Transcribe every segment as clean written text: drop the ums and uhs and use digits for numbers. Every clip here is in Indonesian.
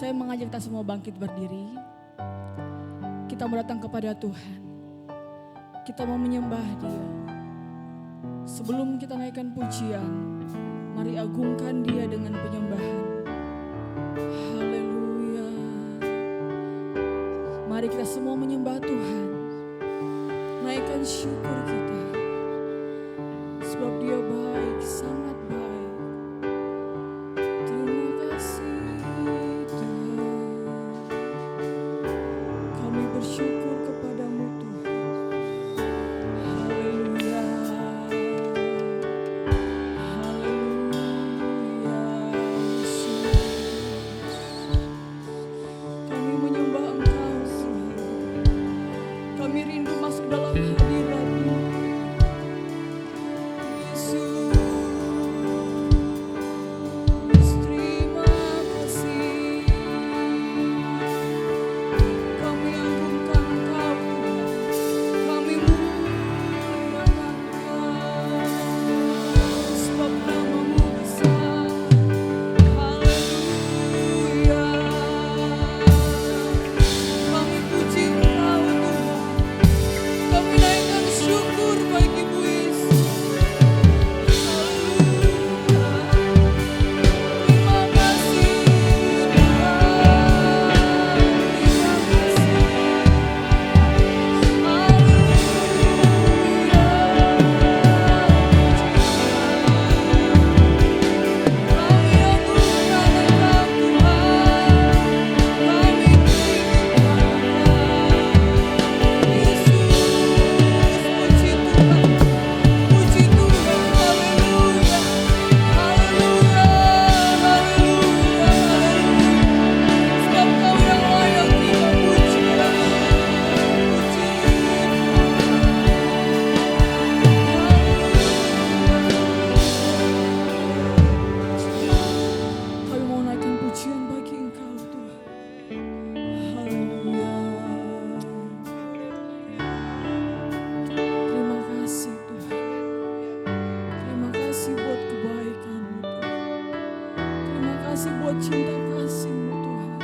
Saya mengajak kita semua bangkit berdiri. Kita mau datang kepada Tuhan. Kita mau menyembah Dia. Sebelum kita naikkan pujian, mari agungkan Dia dengan penyembahan. Haleluya. Mari kita semua menyembah Tuhan. Naikkan syukur kita. Sebab Dia baik, sangat baik. Terima kasih Tuhan. Kami bersyukur kepadamu Tuhan. Haleluya. Haleluya Yesus. Kami menyembah Engkau Tuhan. Kami rindu masuk dalam hadirat-Mu. Yesus, terima kasih. Kami agungkan Engkau Tuhan. Kami muliakan Engkau. Sebab nama-Mu besar. Haleluya. Kami puji Engkau Tuhan. Kami naikkan syukur bagi-Mu Yesus. Haleluya. Terima kasih Tuhan. Terima kasih. Kami mau naikkan pujian bagi Engkau Tuhan. Haleluya. Terima kasih Tuhan. Terima kasih buat kebaikan-Mu Tuhan. Terima kasih buat cinta kasih-Mu Tuhan.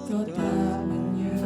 Kau tak menyerah.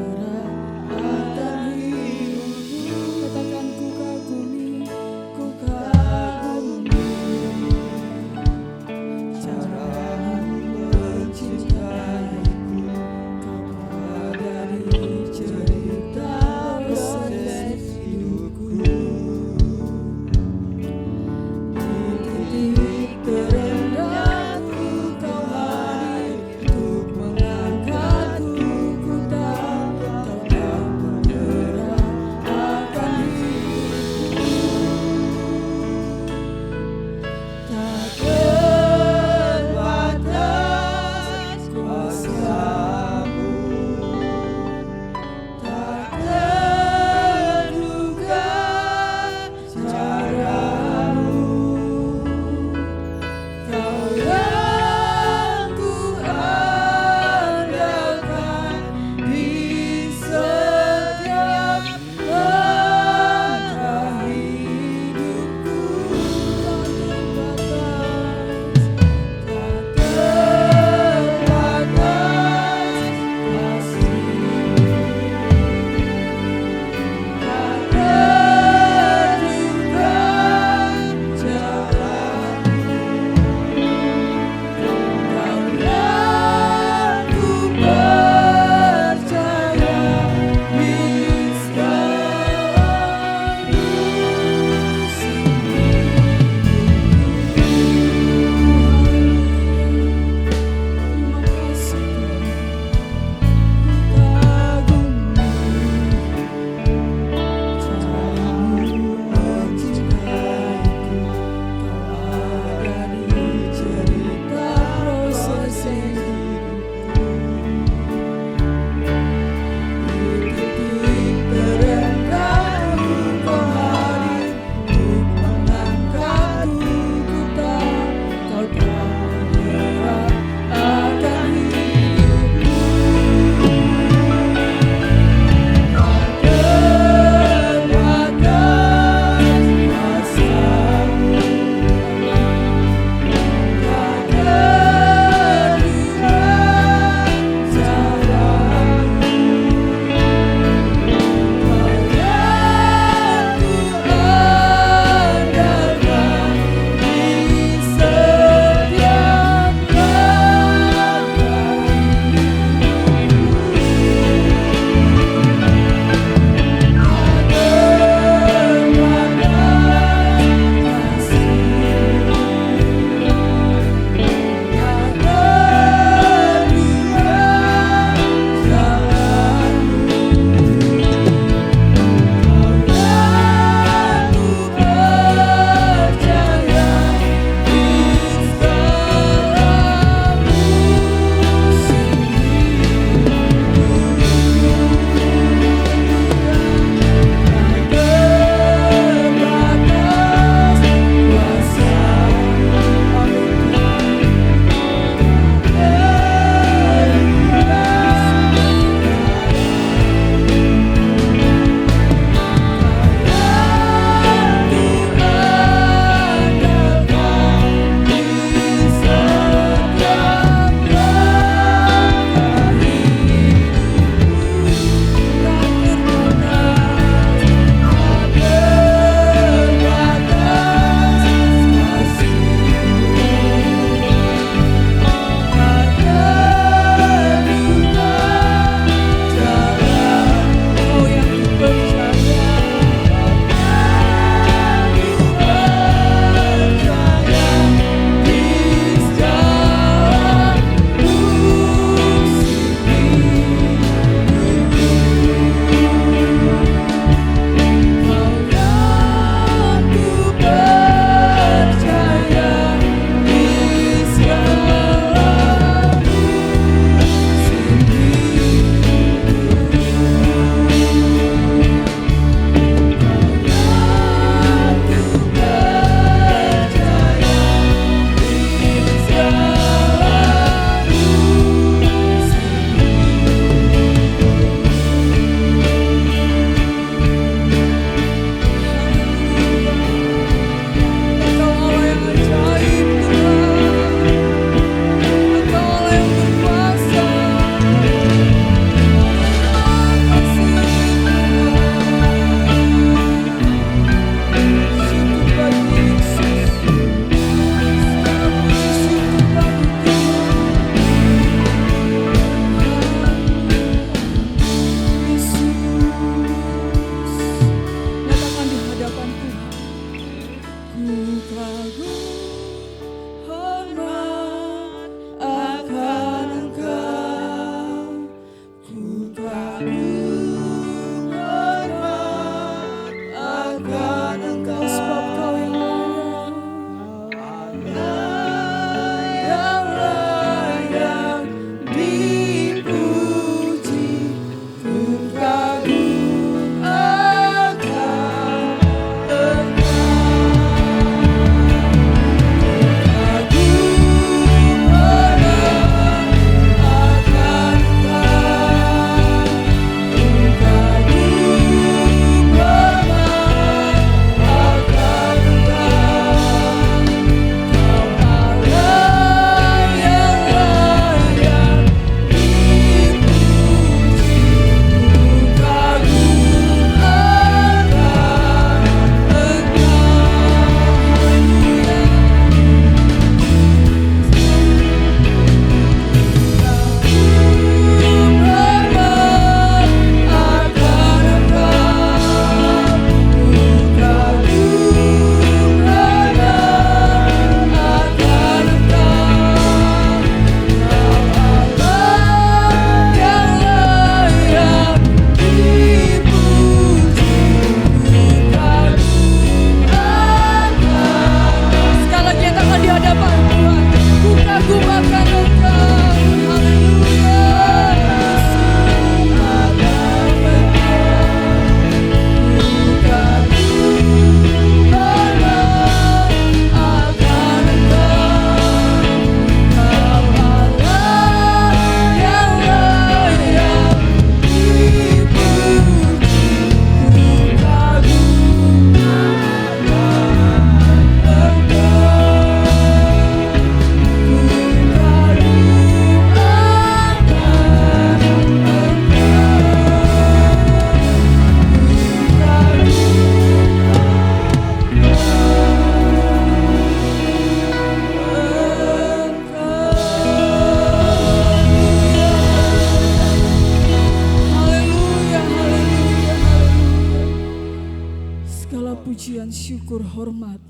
hormat,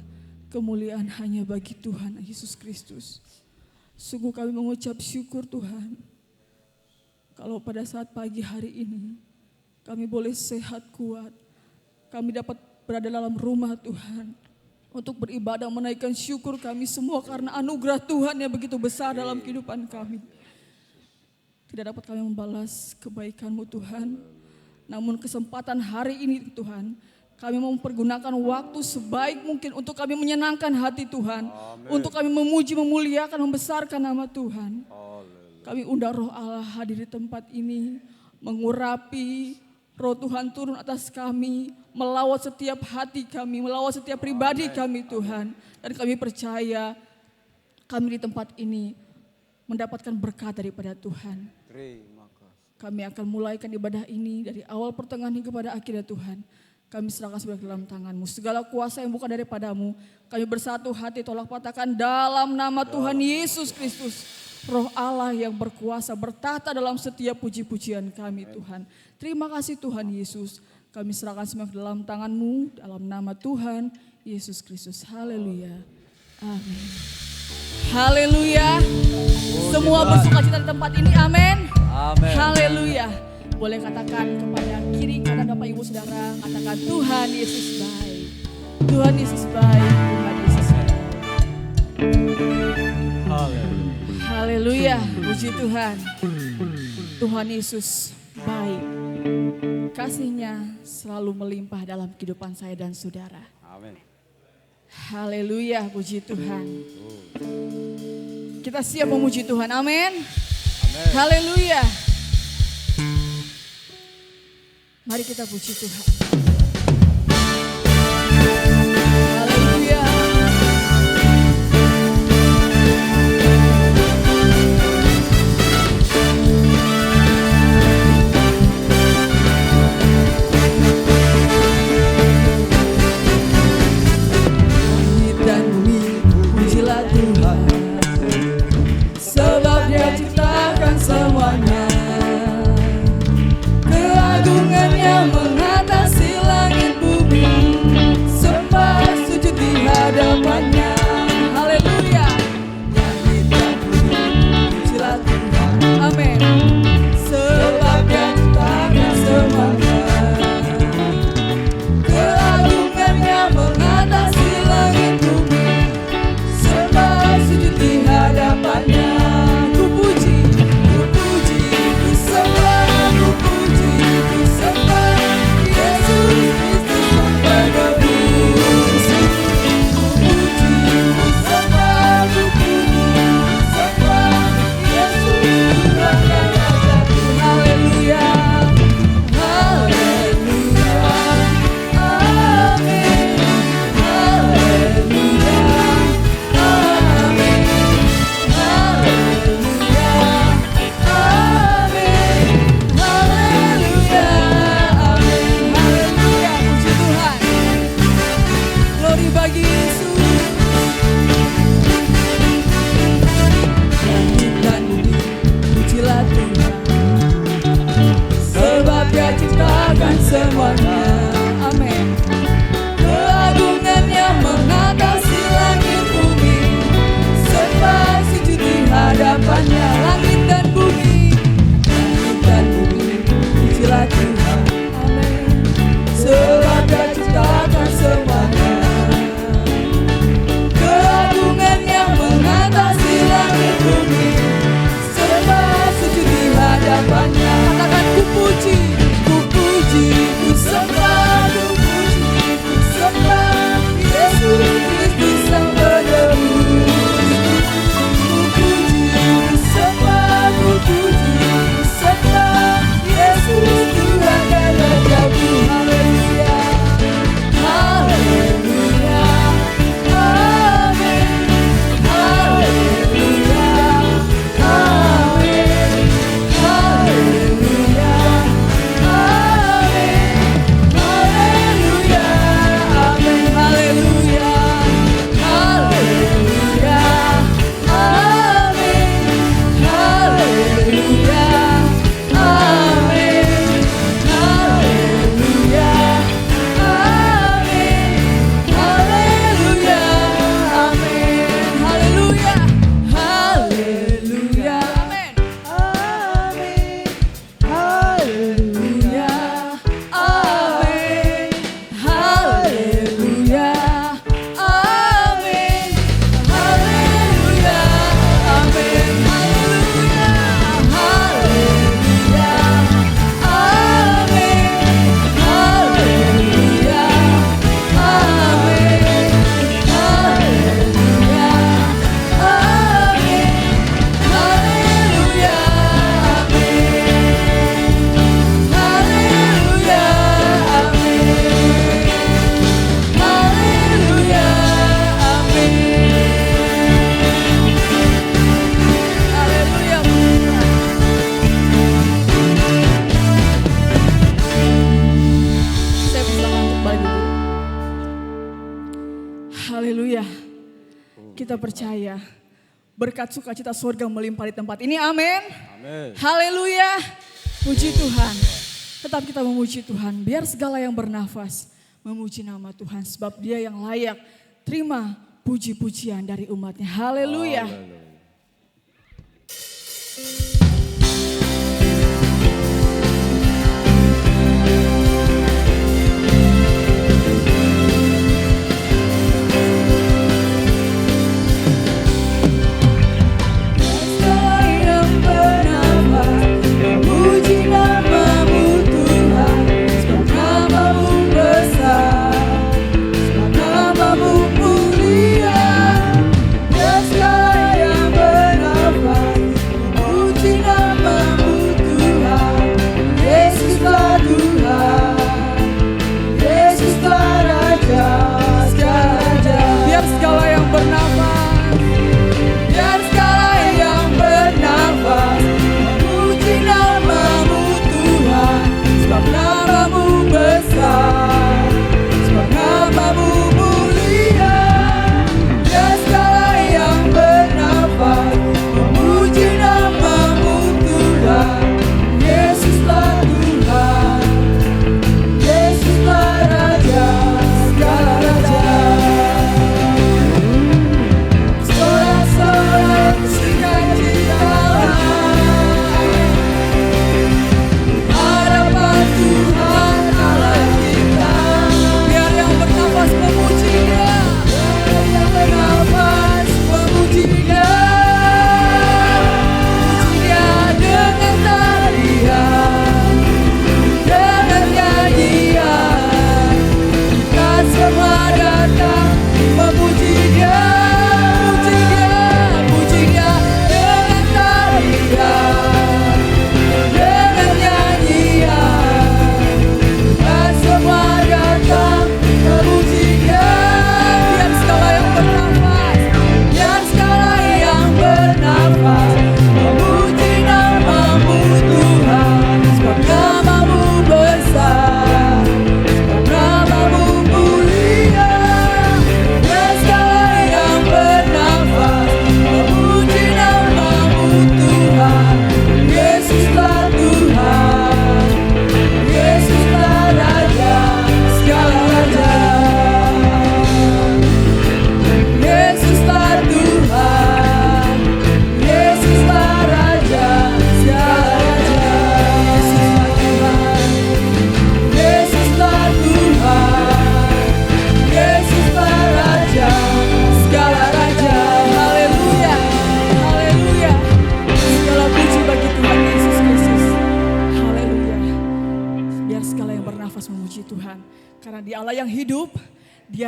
kemuliaan hanya bagi Tuhan Yesus Kristus. Sungguh kami mengucap syukur Tuhan, kalau pada saat pagi hari ini kami boleh sehat kuat, kami dapat berada dalam rumah Tuhan untuk beribadah menaikkan syukur kami semua karena anugerah Tuhan yang begitu besar dalam kehidupan kami. Tidak dapat kami membalas kebaikan-Mu Tuhan, namun kesempatan hari ini Tuhan, kami mau mempergunakan waktu sebaik mungkin untuk kami menyenangkan hati Tuhan. Amen. Untuk kami memuji, memuliakan, membesarkan nama Tuhan. Haleluya. Kami undang Roh Allah hadir di tempat ini, mengurapi Roh Tuhan turun atas kami, melawat setiap hati kami, melawat setiap pribadi kami Tuhan. Dan kami percaya kami di tempat ini mendapatkan berkat daripada Tuhan. Kami akan mulaikan ibadah ini dari awal pertengahan hingga pada akhirnya Tuhan. Kami serahkan sebagai dalam tangan-Mu. Segala kuasa yang bukan daripada-Mu, kami bersatu hati tolak patahkan dalam nama Tuhan Yesus Kristus. Roh Allah yang berkuasa bertahta dalam setiap puji-pujian kami Tuhan. Terima kasih Tuhan Yesus. Kami serahkan semua ke dalam tangan-Mu dalam nama Tuhan Yesus Kristus. Haleluya. Amin. Haleluya. Semua bersukacita di tempat ini. Amin. Amin. Haleluya. Boleh katakan kepada kiri kanan Bapak Ibu Saudara, katakan Tuhan Yesus baik. Tuhan Yesus baik. Tuhan Yesus baik. Haleluya. Puji Tuhan. Tuhan Yesus baik. Kasih-Nya selalu melimpah dalam kehidupan saya dan saudara. Amin. Haleluya, puji Tuhan. Kita siap memuji Tuhan, amin. Haleluya. Mari kita puji Tuhan. Haleluya. Semuanya keagungannya mengatasi langit bumi, sembah sujud di hadapannya. Haleluya. Nyanyikan pujilah Tuhan. Amin. Sebab Dia ciptakan semuanya, keagungannya mengatasi langit bumi, sembah sujud di hadapannya. Kita percaya berkat sukacita surga melimpah di tempat ini. Amin. Amin. Haleluya. Puji Tuhan. Tetap kita memuji Tuhan. Biar segala yang bernafas memuji nama Tuhan. Sebab dia yang layak terima puji-pujian dari umatnya. Haleluya.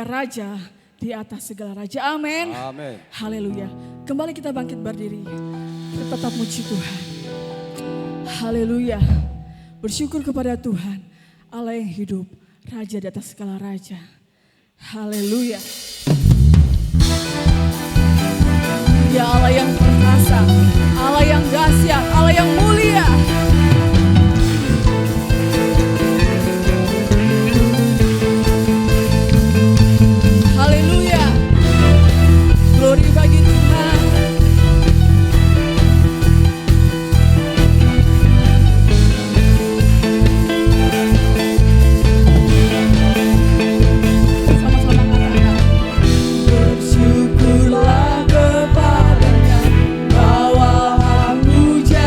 Raja di atas segala raja. Amin. Amin. Haleluya. Kembali kita bangkit berdiri. Kita tetap muji Tuhan. Haleluya. Bersyukur kepada Tuhan, Allah yang hidup, Raja di atas segala raja. Haleluya. Ya Allah yang perkasa, Allah yang dahsyat, Allah yang mulia. Haleluya. Glory bagi Tuhan. Sama-sama katakan. Bersyukurlah kepadanya, bawalah puja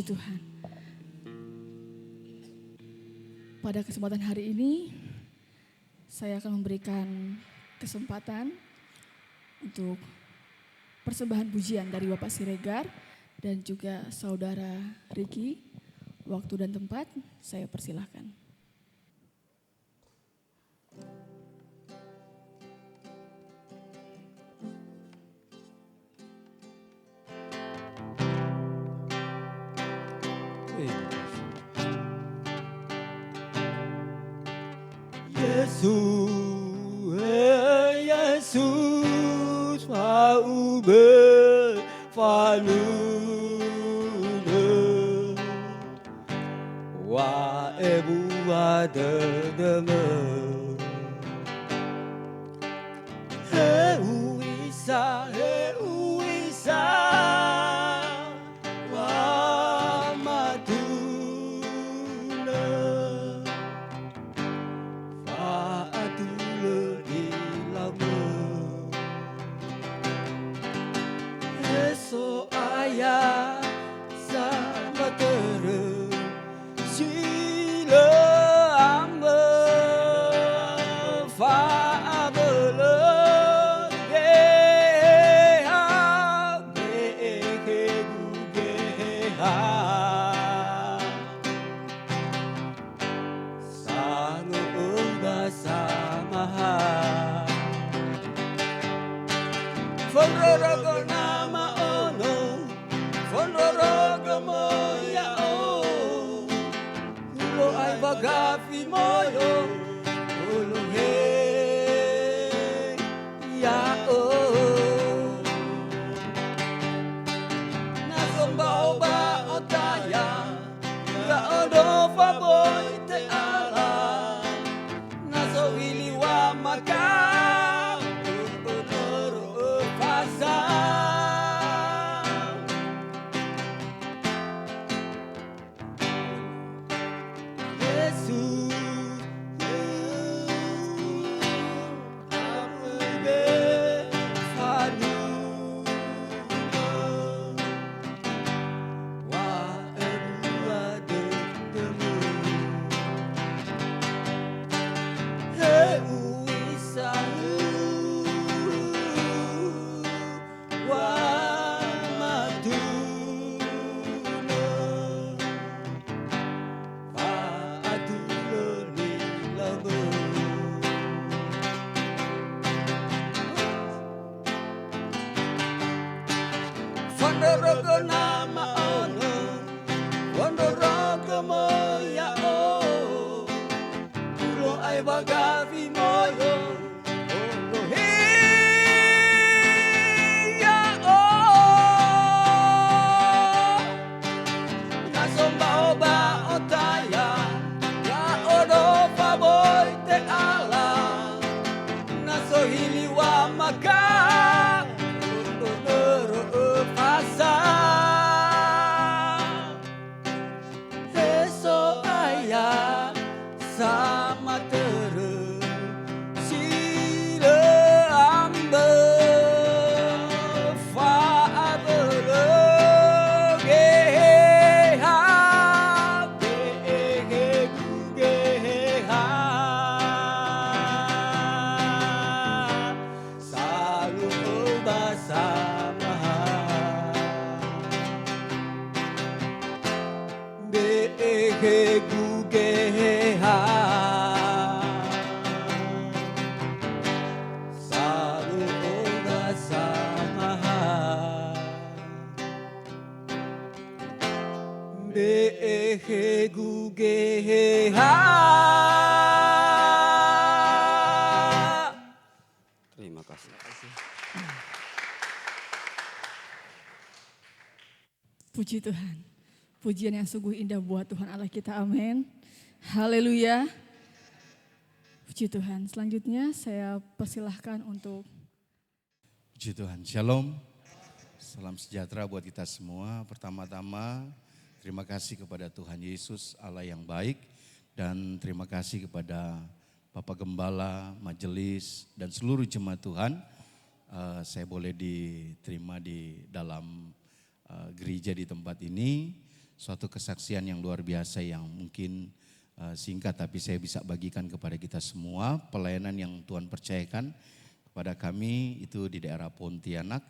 Tuhan. Pada kesempatan hari ini, saya akan memberikan kesempatan untuk persembahan pujian dari Bapak Siregar dan juga Saudara Riki. Waktu dan tempat saya persilahkan. Yesus, Yesus, mau berfalun, wa ebu ada demen, heu isa, wa maduna. Faatule ilame Eso ayah sama tere Sila amba Faabele Geha Gehe Geha Bersamahan Fonrorogo nama ono Fonrorogo moya o Ulo ay bagafi moyo Ulo he ya o Nasomba oba otaya Ya odo faboy te ala Naso iliwa maka Unoro fasa Yesus Amebe Fanu Wa edua dendemu Wondorogo nama ono Wondorogo moya o Ulo ay bagavi moyo Ulo hiya o Nasomba oba otaya Ya odo faboy te ala Naso hiliwa maka Eso ayah sama tere Sila amba Faabele Geha Gehe geha Selalu bersama Gehe geha Selalu bersama Gehe geha Terima kasih. Puji Tuhan. Pujian yang sungguh indah buat Tuhan Allah kita. Amin. Haleluya. Puji Tuhan. Selanjutnya saya persilahkan untuk Puji Tuhan. Shalom. Salam sejahtera buat kita semua. Pertama-tama terima kasih kepada Tuhan Yesus Allah yang baik. Dan terima kasih kepada Bapak Gembala, Majelis dan seluruh jemaat Tuhan. Saya boleh diterima di dalam gereja di tempat ini. suatu kesaksian yang luar biasa yang mungkin singkat tapi saya bisa bagikan kepada kita semua. Pelayanan yang Tuhan percayakan kepada kami itu di daerah Pontianak.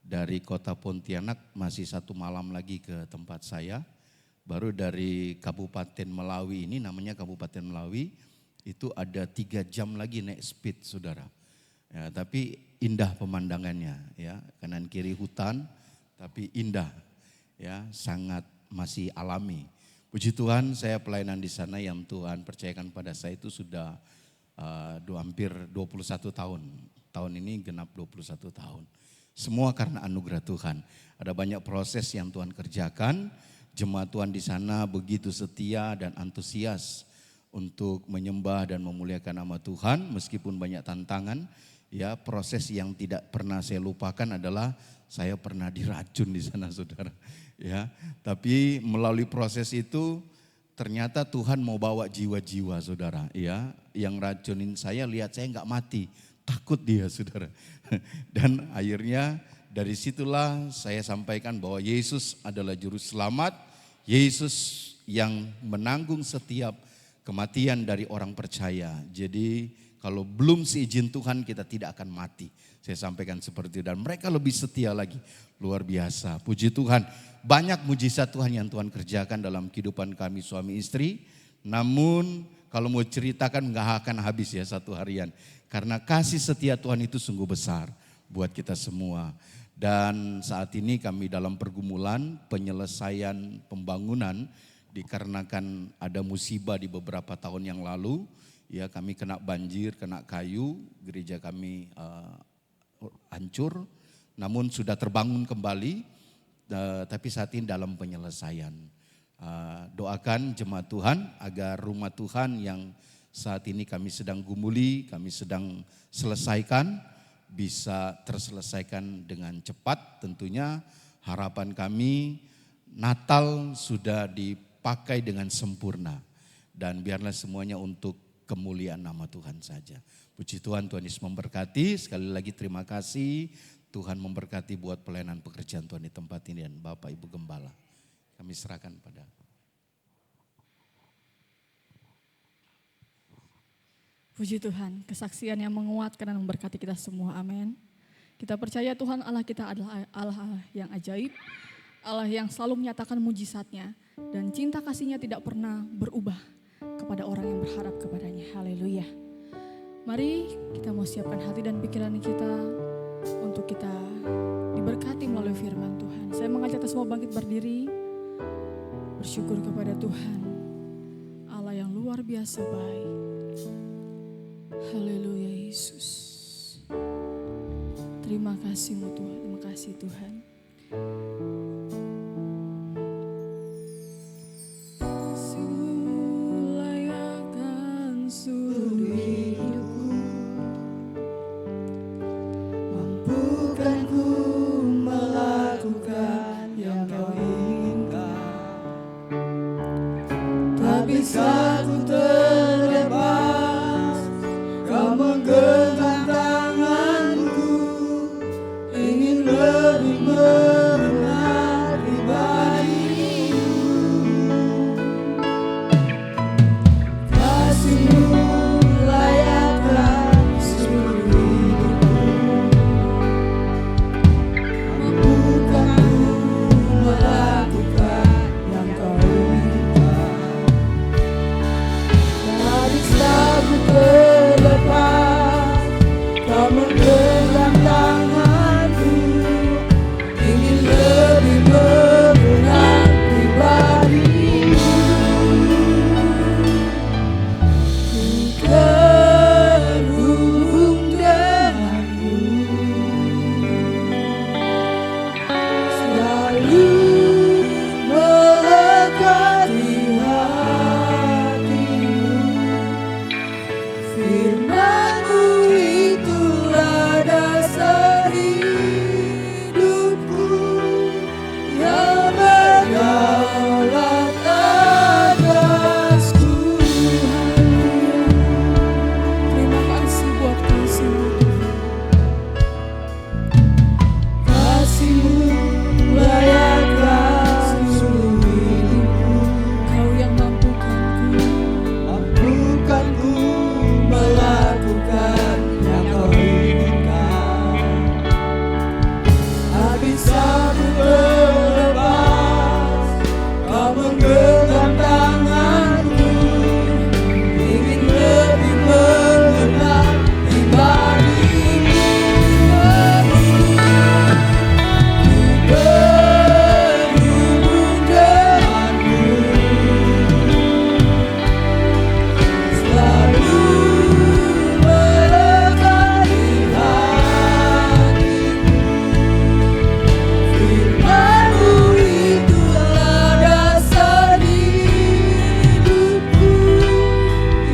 Dari kota Pontianak masih 1 malam lagi ke tempat saya. Baru dari Kabupaten Melawi ini, namanya Kabupaten Melawi, itu ada 3 jam lagi naik speed saudara. Ya, tapi indah pemandangannya ya, kanan kiri hutan tapi indah ya, sangat masih alami. Puji Tuhan, saya pelayanan di sana yang Tuhan percayakan pada saya itu sudah hampir 21 tahun. Tahun ini genap 21 tahun. Semua karena anugerah Tuhan. Ada banyak proses yang Tuhan kerjakan. Jemaat Tuhan di sana begitu setia dan antusias untuk menyembah dan memuliakan nama Tuhan meskipun banyak tantangan. Ya, proses yang tidak pernah saya lupakan adalah saya pernah diracun di sana saudara. Ya, tapi melalui proses itu ternyata Tuhan mau bawa jiwa-jiwa saudara. Ya, yang racunin saya lihat saya nggak mati, takut dia saudara. Dan akhirnya dari situlah saya sampaikan bahwa Yesus adalah juru selamat. Yesus yang menanggung setiap kematian dari orang percaya. Jadi kalau belum seizin Tuhan kita tidak akan mati. Saya sampaikan seperti itu dan mereka lebih setia lagi. Luar biasa. Puji Tuhan. Banyak mujizat Tuhan yang Tuhan kerjakan dalam kehidupan kami suami istri. Namun kalau mau ceritakan nggak akan habis ya satu harian. Karena kasih setia Tuhan itu sungguh besar buat kita semua. Dan saat ini kami dalam pergumulan penyelesaian pembangunan dikarenakan ada musibah di beberapa tahun yang lalu. Ya, kami kena banjir, kena kayu, gereja kami hancur. Namun sudah terbangun kembali, tapi saat ini dalam penyelesaian. Doakan jemaat Tuhan agar rumah Tuhan yang saat ini kami sedang gumuli, kami sedang selesaikan, bisa terselesaikan dengan cepat. Tentunya harapan kami Natal sudah dipakai dengan sempurna. Dan biarlah semuanya untuk kemuliaan nama Tuhan saja. Puji Tuhan, Tuhan Yesus memberkati. Sekali lagi terima kasih. Tuhan memberkati buat pelayanan pekerjaan Tuhan di tempat ini dan Bapak Ibu Gembala. Kami serahkan pada Puji Tuhan, kesaksian yang menguatkan dan memberkati kita semua, amin. Kita percaya Tuhan Allah kita adalah Allah yang ajaib, Allah yang selalu menyatakan mujizatnya, dan cinta kasihnya tidak pernah berubah kepada orang yang berharap kepadanya. Haleluya. Mari kita mau siapkan hati dan pikiran kita untuk kita diberkati melalui firman Tuhan. Saya mengajak kita semua bangkit berdiri, bersyukur kepada Tuhan, Allah yang luar biasa baik. Haleluya Yesus. Terima kasih-Mu Tuhan, terima kasih Tuhan. Layakan seluruh hidupku, Mampukan ku melakukan yang kau inginkan. Tak bisa ku terlepas, kau menggenggam tanganku, ingin lebih mengenal pribadimu. Kasih-Mu layakkan seluruh hidupku. Mampukan ku melakukan yang kau inginkan. Tak bisa ku terlepas, kau menggenggam tanganku, ingin bisa ku terlepas. Kau menggenggam tanganku, ingin lebih mengenal pribadimu. Ku berhubung denganmu, selalu melekat di hatiku. Firman-Mu itulah dasar hidupku,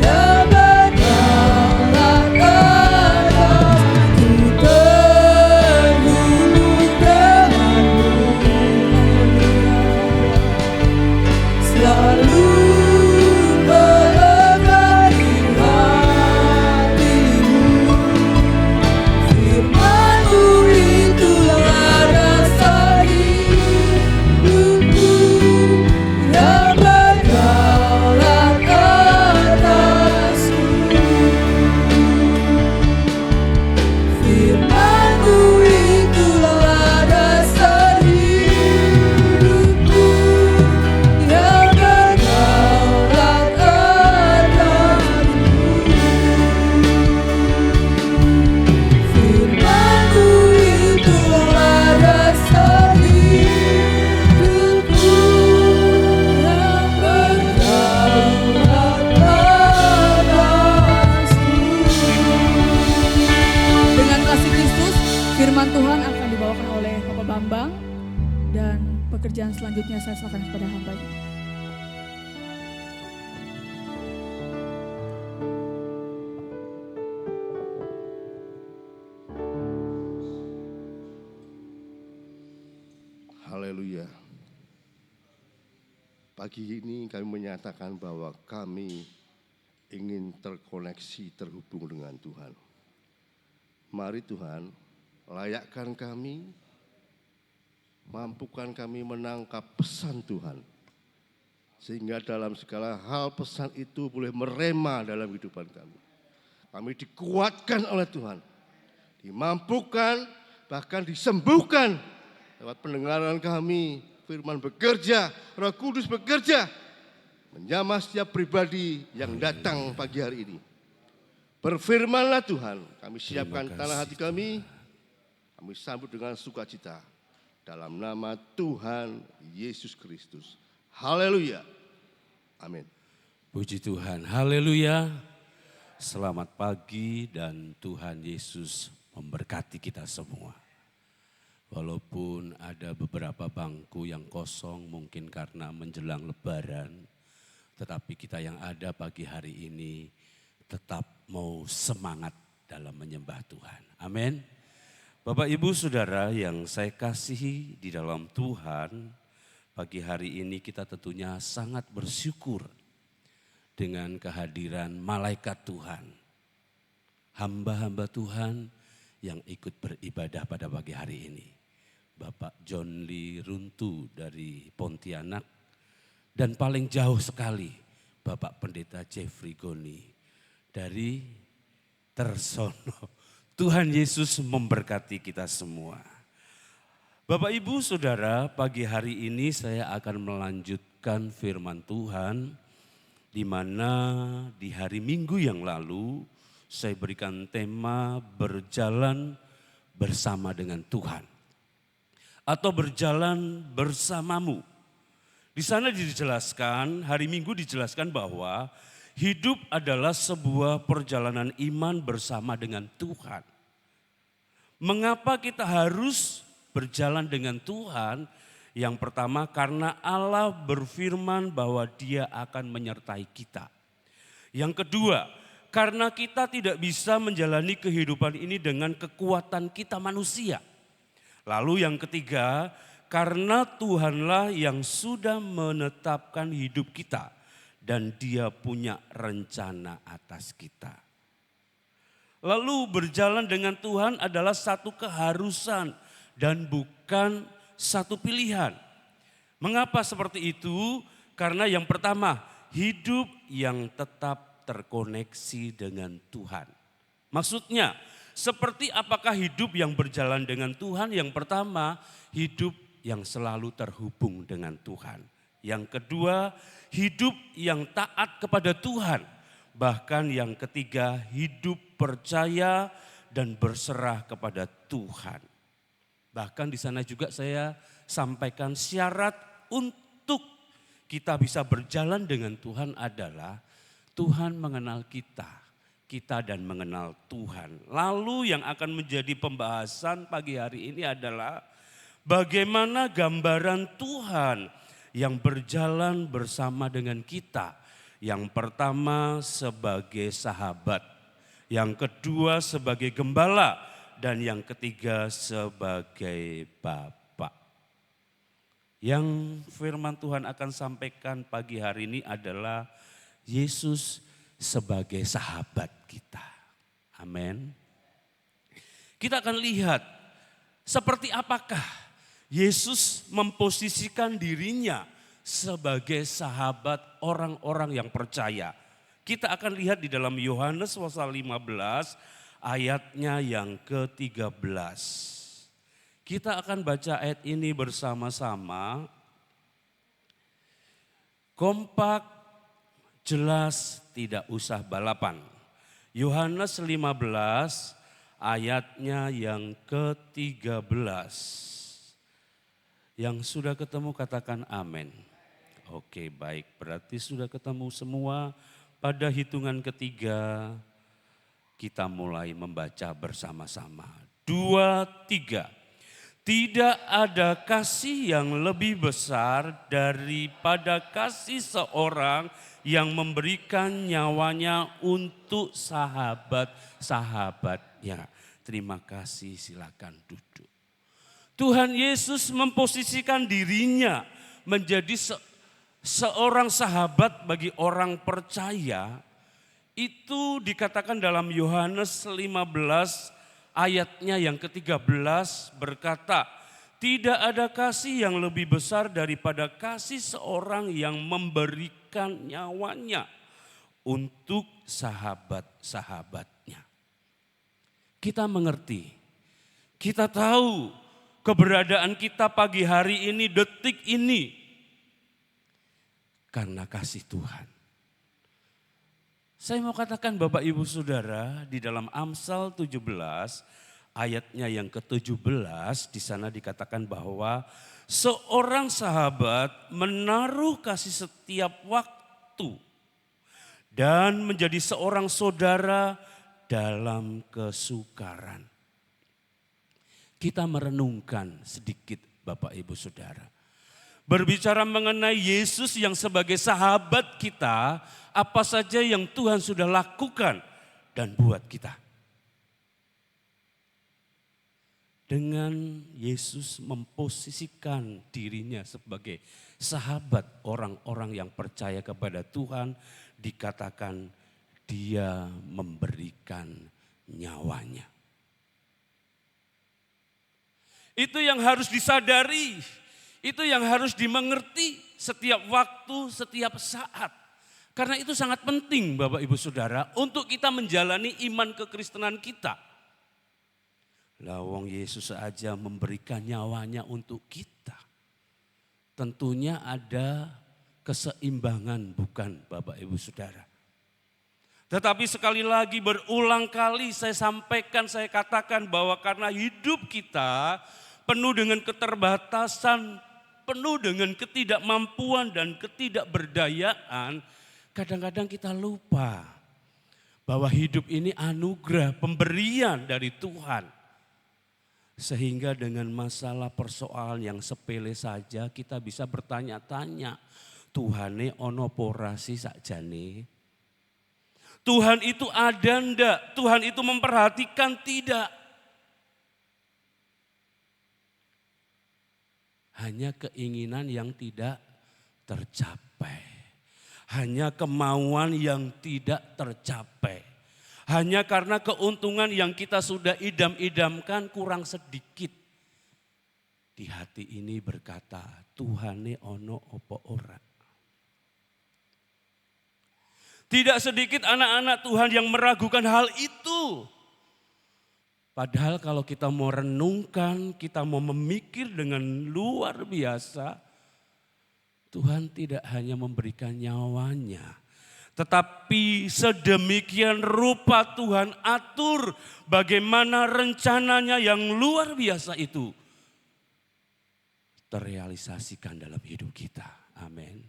yang berdaulat atas. Ku terhubung denganmu, selalu melekat di hatimu. Firman-Mu itulah dasar hidupku, yang berdaulat atasku. Firman-Mu itulah dasar hidupku, yang berdaulat atasku. Firman-Mu itulah dasar hidupku, yang berdaulat atasku. Dengan kasih Kristus, firman Tuhan akan dibawakan oleh Bapak Bambang dan pekerjaan selanjutnya saya serahkan kepada hambanya. Haleluya. Pagi ini kami menyatakan bahwa kami ingin terkoneksi, terhubung dengan Tuhan. Mari Tuhan, layakkan kami, mampukan kami menangkap pesan Tuhan. Sehingga dalam segala hal pesan itu boleh merema dalam kehidupan kami. Kami dikuatkan oleh Tuhan, dimampukan, bahkan disembuhkan lewat pendengaran kami. Firman bekerja, Roh Kudus bekerja, menjamah setiap pribadi yang datang pagi hari ini. Berfirmanlah Tuhan, kami siapkan tanah hati kami sambut dengan sukacita. Dalam nama Tuhan Yesus Kristus. Haleluya. Amin. Puji Tuhan, haleluya. Selamat pagi dan Tuhan Yesus memberkati kita semua. Walaupun ada beberapa bangku yang kosong mungkin karena menjelang lebaran, tetapi kita yang ada pagi hari ini tetap mau semangat dalam menyembah Tuhan. Amin. Bapak Ibu Saudara yang saya kasihi di dalam Tuhan, pagi hari ini kita tentunya sangat bersyukur dengan kehadiran malaikat Tuhan. Hamba-hamba Tuhan yang ikut beribadah pada pagi hari ini. Bapak John Lee Runtu dari Pontianak, dan paling jauh sekali Bapak Pendeta Jeffrey Goni dari Tersono. Tuhan Yesus memberkati kita semua. Bapak Ibu Saudara, pagi hari ini saya akan melanjutkan firman Tuhan, di mana di hari Minggu yang lalu saya berikan tema berjalan bersama dengan Tuhan. Atau berjalan bersamamu. Di sana dijelaskan, hari Minggu dijelaskan bahwa hidup adalah sebuah perjalanan iman bersama dengan Tuhan. Mengapa kita harus berjalan dengan Tuhan? Yang pertama karena Allah berfirman bahwa Dia akan menyertai kita. Yang kedua, karena kita tidak bisa menjalani kehidupan ini dengan kekuatan kita manusia. Lalu yang ketiga, karena Tuhanlah yang sudah menetapkan hidup kita dan Dia punya rencana atas kita. Lalu berjalan dengan Tuhan adalah satu keharusan dan bukan satu pilihan. Mengapa seperti itu? Karena yang pertama, hidup yang tetap terkoneksi dengan Tuhan. Maksudnya, Seperti apakah hidup yang berjalan dengan Tuhan? Yang pertama, hidup yang selalu terhubung dengan Tuhan. Yang kedua, hidup yang taat kepada Tuhan. Bahkan yang ketiga, hidup percaya dan berserah kepada Tuhan. Bahkan di sana juga saya sampaikan syarat untuk kita bisa berjalan dengan Tuhan adalah Tuhan mengenal kita dan mengenal Tuhan. Lalu yang akan menjadi pembahasan pagi hari ini adalah bagaimana gambaran Tuhan yang berjalan bersama dengan kita. Yang pertama sebagai sahabat, yang kedua sebagai gembala, dan yang ketiga sebagai Bapa. Yang firman Tuhan akan sampaikan pagi hari ini adalah Yesus sebagai sahabat kita. Amin. Kita akan lihat seperti apakah Yesus memposisikan dirinya sebagai sahabat orang-orang yang percaya. Kita akan lihat di dalam Yohanes pasal 15 ayatnya yang ke-13. Kita akan baca ayat ini bersama-sama. Kompak, jelas, tidak usah balapan. Yohanes 15 ayatnya yang ke-13. Yang sudah ketemu katakan amin. Oke, baik, berarti sudah ketemu semua. Pada hitungan ketiga kita mulai membaca bersama-sama. 2, 3. Tidak ada kasih yang lebih besar daripada kasih seorang yang memberikan nyawanya untuk sahabat-sahabatnya. Terima kasih, silakan duduk. Tuhan Yesus memposisikan dirinya menjadi seorang sahabat bagi orang percaya. Itu dikatakan dalam Yohanes 15 ayatnya yang ke-13 berkata, tidak ada kasih yang lebih besar daripada kasih seorang yang memberikan nyawanya untuk sahabat-sahabatnya. Kita mengerti, kita tahu keberadaan kita pagi hari ini, detik ini, karena kasih Tuhan. Saya mau katakan Bapak Ibu Saudara, di dalam Amsal 17 ayatnya yang ke-17 di sana dikatakan bahwa seorang sahabat menaruh kasih setiap waktu dan menjadi seorang saudara dalam kesukaran. Kita merenungkan sedikit Bapak Ibu Saudara. Berbicara mengenai Yesus yang sebagai sahabat kita, apa saja yang Tuhan sudah lakukan dan buat kita. Dengan Yesus memposisikan dirinya sebagai sahabat orang-orang yang percaya kepada Tuhan, dikatakan dia memberikan nyawanya. Itu yang harus disadari. Itu yang harus dimengerti setiap waktu, setiap saat. Karena itu sangat penting Bapak Ibu Saudara untuk kita menjalani iman kekristenan kita. Lawang Yesus saja memberikan nyawanya untuk kita. Tentunya ada keseimbangan bukan Bapak Ibu Saudara. Tetapi sekali lagi berulang kali saya sampaikan, saya katakan bahwa karena hidup kita penuh dengan keterbatasan, penuh dengan ketidakmampuan dan ketidakberdayaan, kadang-kadang kita lupa bahwa hidup ini anugerah, pemberian dari Tuhan. Sehingga dengan masalah persoalan yang sepele saja kita bisa bertanya-tanya, Tuhane ono porasi sakjane? Tuhan itu ada ndak? Tuhan itu memperhatikan tidak? Hanya keinginan yang tidak tercapai. Hanya kemauan yang tidak tercapai. Hanya karena keuntungan yang kita sudah idam-idamkan kurang sedikit. Di hati ini berkata, Tuhane ono opo ora. Tidak sedikit anak-anak Tuhan yang meragukan hal itu. Padahal kalau kita mau renungkan, kita mau memikir dengan luar biasa, Tuhan tidak hanya memberikan nyawanya, tetapi sedemikian rupa Tuhan atur bagaimana rencananya yang luar biasa itu terrealisasikan dalam hidup kita. Amin.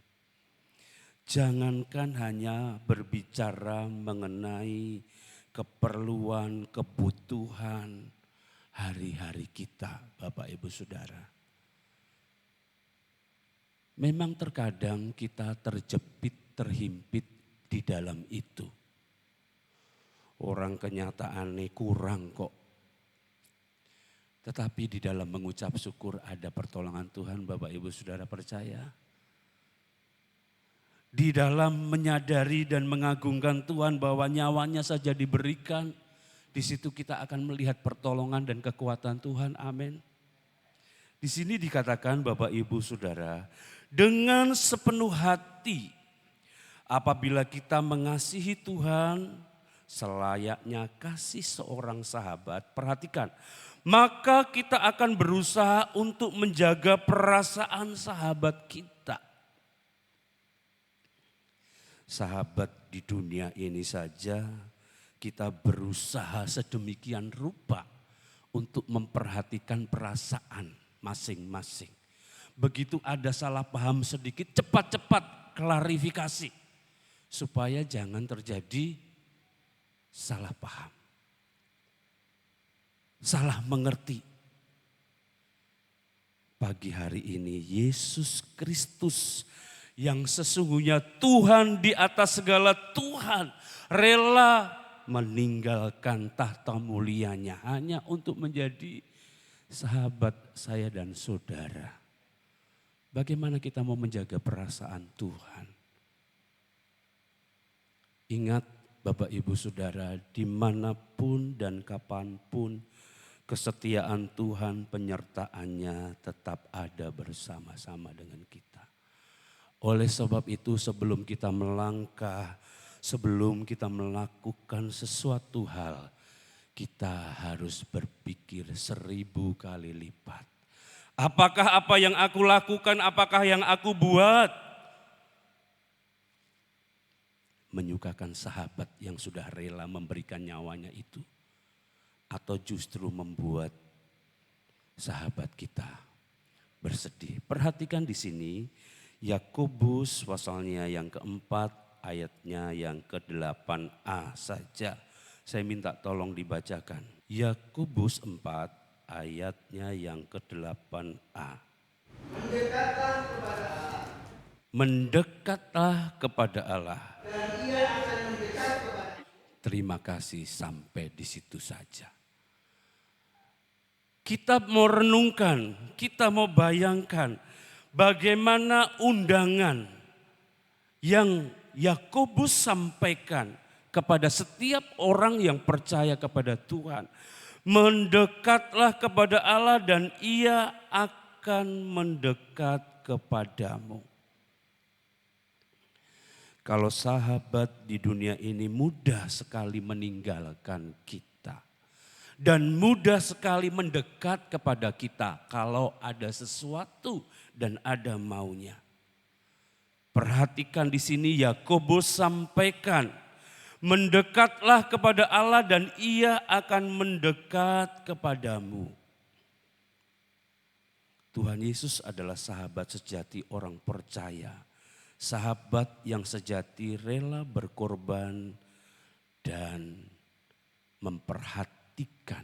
Jangankan hanya berbicara mengenai keperluan, kebutuhan hari-hari kita, Bapak Ibu Saudara. Memang terkadang kita terjepit, terhimpit di dalam itu. Orang kenyataannya kurang kok. Tetapi di dalam mengucap syukur ada pertolongan Tuhan, Bapak Ibu Saudara percaya. Di dalam menyadari dan mengagungkan Tuhan bahwa nyawanya saja diberikan, di situ kita akan melihat pertolongan dan kekuatan Tuhan. Amin. Di sini dikatakan Bapak Ibu Saudara, dengan sepenuh hati apabila kita mengasihi Tuhan selayaknya kasih seorang sahabat, perhatikan, maka kita akan berusaha untuk menjaga perasaan sahabat kita. Sahabat di dunia ini saja kita berusaha sedemikian rupa untuk memperhatikan perasaan masing-masing. Begitu ada salah paham sedikit, cepat-cepat klarifikasi. Supaya jangan terjadi salah paham. Salah mengerti. Pagi hari ini Yesus Kristus yang sesungguhnya Tuhan di atas segala Tuhan rela meninggalkan tahta mulianya hanya untuk menjadi sahabat saya dan saudara. Bagaimana kita mau menjaga perasaan Tuhan? Ingat Bapak Ibu Saudara, dimanapun dan kapanpun kesetiaan Tuhan, penyertaannya tetap ada bersama-sama dengan kita. Oleh sebab itu sebelum kita melangkah, sebelum kita melakukan sesuatu hal, kita harus berpikir 1000 kali lipat. Apakah apa yang aku lakukan, apakah yang aku buat menyukakan sahabat yang sudah rela memberikan nyawanya itu? Atau justru membuat sahabat kita bersedih? Perhatikan di sini Yakobus pasalnya yang keempat ayatnya yang ke-8a saja. Saya minta tolong dibacakan. Yakobus 4 ayatnya yang ke-8a. Mendekatlah kepada Allah. Terima kasih, sampai di situ saja. Kita mau renungkan, kita mau bayangkan bagaimana undangan yang Yakobus sampaikan kepada setiap orang yang percaya kepada Tuhan. Mendekatlah kepada Allah dan Ia akan mendekat kepadamu. Kalau sahabat di dunia ini mudah sekali meninggalkan kita. Dan mudah sekali mendekat kepada kita kalau ada sesuatu dan ada maunya. Perhatikan di sini Yakobus sampaikan, mendekatlah kepada Allah dan Ia akan mendekat kepadamu. Tuhan Yesus adalah sahabat sejati orang percaya. Sahabat yang sejati rela berkorban dan memperhatikan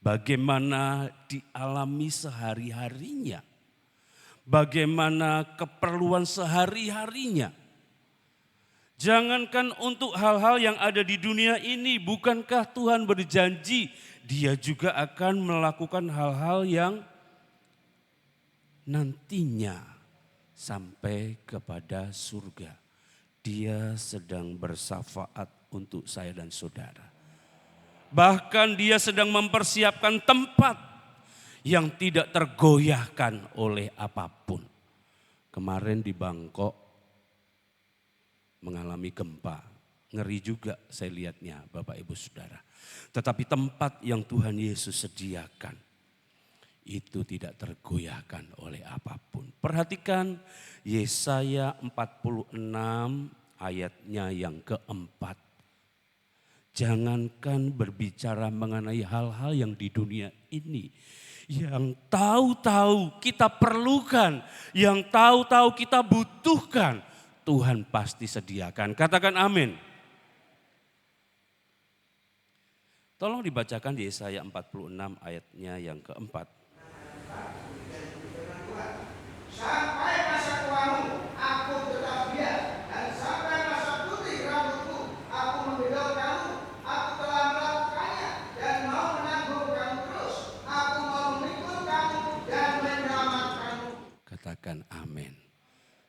bagaimana dialami sehari-harinya, bagaimana keperluan sehari-harinya. Jangankan untuk hal-hal yang ada di dunia ini, bukankah Tuhan berjanji Dia juga akan melakukan hal-hal yang nantinya sampai kepada surga. Dia sedang bersafaat untuk saya dan saudara. Bahkan Dia sedang mempersiapkan tempat yang tidak tergoyahkan oleh apapun. Kemarin di Bangkok mengalami gempa. Ngeri juga saya lihatnya Bapak Ibu Saudara. Tetapi tempat yang Tuhan Yesus sediakan itu tidak tergoyahkan oleh apapun. Perhatikan Yesaya 46 ayatnya yang keempat. Jangankan berbicara mengenai hal-hal yang di dunia ini. Yang tahu-tahu kita perlukan, yang tahu-tahu kita butuhkan, Tuhan pasti sediakan. Katakan amin. Tolong dibacakan di Yesaya 46 ayatnya yang keempat. Sampai masa tuamu, aku tetap dia. Dan sampai masa putih rambutmu, aku membela kamu. Aku telah melakukannya dan mau menanggung kamu terus. Aku mau memikul kamu dan menyelamatkanmu. Katakan amin.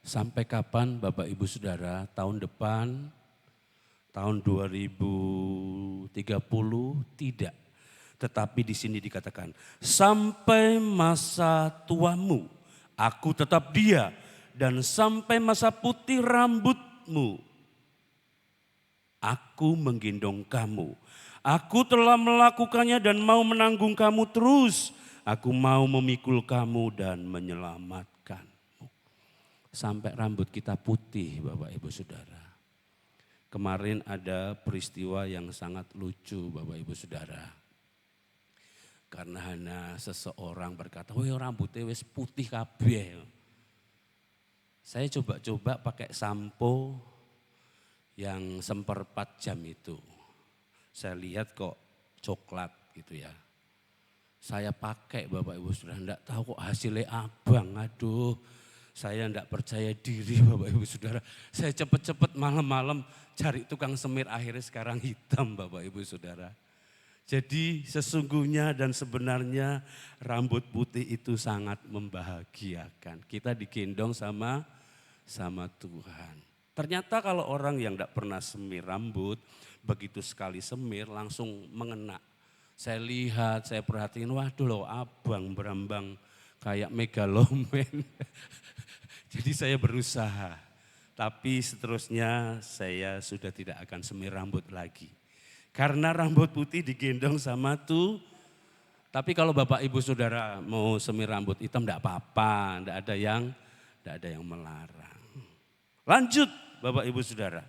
Sampai kapan Bapak Ibu Saudara? Tahun depan, tahun 2030 tidak. Tetapi di sini dikatakan sampai masa tuamu aku tetap dia, dan sampai masa putih rambutmu aku menggendong kamu. Aku telah melakukannya dan mau menanggung kamu terus. Aku mau memikul kamu dan menyelamatkanmu. Sampai rambut kita putih Bapak Ibu Saudara. Kemarin ada peristiwa yang sangat lucu Bapak Ibu Saudara. Karena hanya seseorang berkata, "Woi rambutnya wis putih kabeh." Saya coba-coba pakai sampo yang seperempat jam itu. Saya lihat kok coklat gitu ya. Saya pakai Bapak Ibu Saudara, enggak tahu kok hasilnya abang. Aduh, saya enggak percaya diri Bapak Ibu Saudara. Saya cepet-cepet malam-malam cari tukang semir, akhirnya sekarang hitam Bapak Ibu Saudara. Jadi sesungguhnya dan sebenarnya rambut putih itu sangat membahagiakan. Kita digendong sama Tuhan. Ternyata kalau orang yang tidak pernah semir rambut, begitu sekali semir langsung mengena. Saya lihat, saya perhatiin, waduh loh abang berambang kayak megalomen. Jadi saya berusaha. Tapi seterusnya saya sudah tidak akan semir rambut lagi. Karena rambut putih digendong sama tuh. Tapi kalau Bapak Ibu Saudara mau semir rambut hitam enggak apa-apa, enggak ada yang melarang. Lanjut Bapak Ibu Saudara.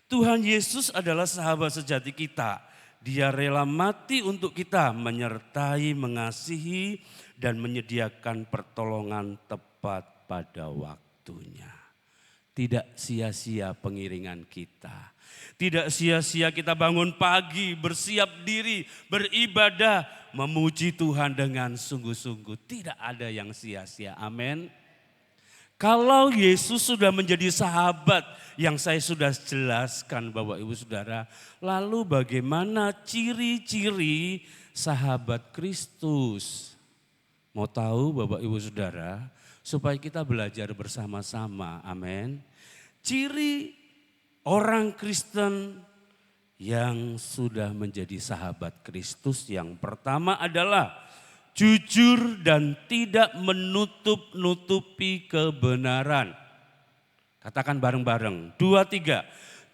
Tuhan Yesus adalah sahabat sejati kita. Dia rela mati untuk kita, menyertai, mengasihi dan menyediakan pertolongan tepat pada waktunya. Tidak sia-sia pengiringan kita. Tidak sia-sia kita bangun pagi, bersiap diri, beribadah, memuji Tuhan dengan sungguh-sungguh. Tidak ada yang sia-sia, amin. Kalau Yesus sudah menjadi sahabat yang saya sudah jelaskan Bapak Ibu Saudara. Lalu bagaimana ciri-ciri sahabat Kristus? Mau tahu Bapak Ibu Saudara? Supaya kita belajar bersama-sama, amin. Ciri orang Kristen yang sudah menjadi sahabat Kristus yang pertama adalah jujur dan tidak menutup-nutupi kebenaran. Katakan bareng-bareng, 2, 3.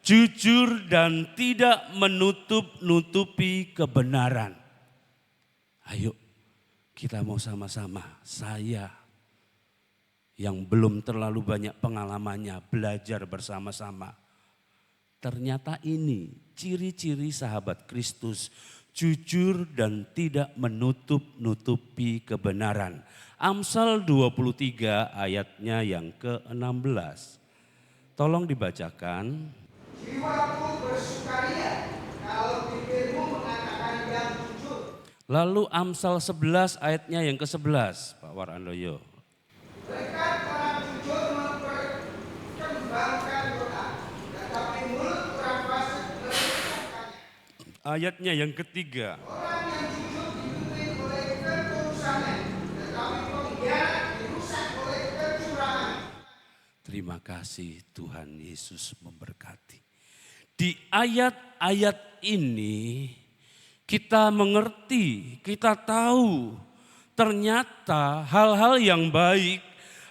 Jujur dan tidak menutup-nutupi kebenaran. Ayo kita mau sama-sama, saya yang belum terlalu banyak pengalamannya belajar bersama-sama. Ternyata ini ciri-ciri sahabat Kristus, jujur dan tidak menutup-nutupi kebenaran. Amsal 23 ayatnya yang ke-16. Tolong dibacakan. Jiwaku bersukaria kalau bibirmu mengatakan yang jujur. Lalu Amsal 11 ayatnya yang ke-11, Pak Warandoyo. Berkat orang jujur memperkembangkan doa, tetapi mulut orang fasik merusakkannya. Ayatnya yang ketiga. Orang yang jujur dipimpin oleh ketulusannya, tetapi pengkhianat dirusak oleh kecurangan. Terima kasih Tuhan Yesus memberkati. Di ayat-ayat ini kita mengerti, kita tahu ternyata hal-hal yang baik,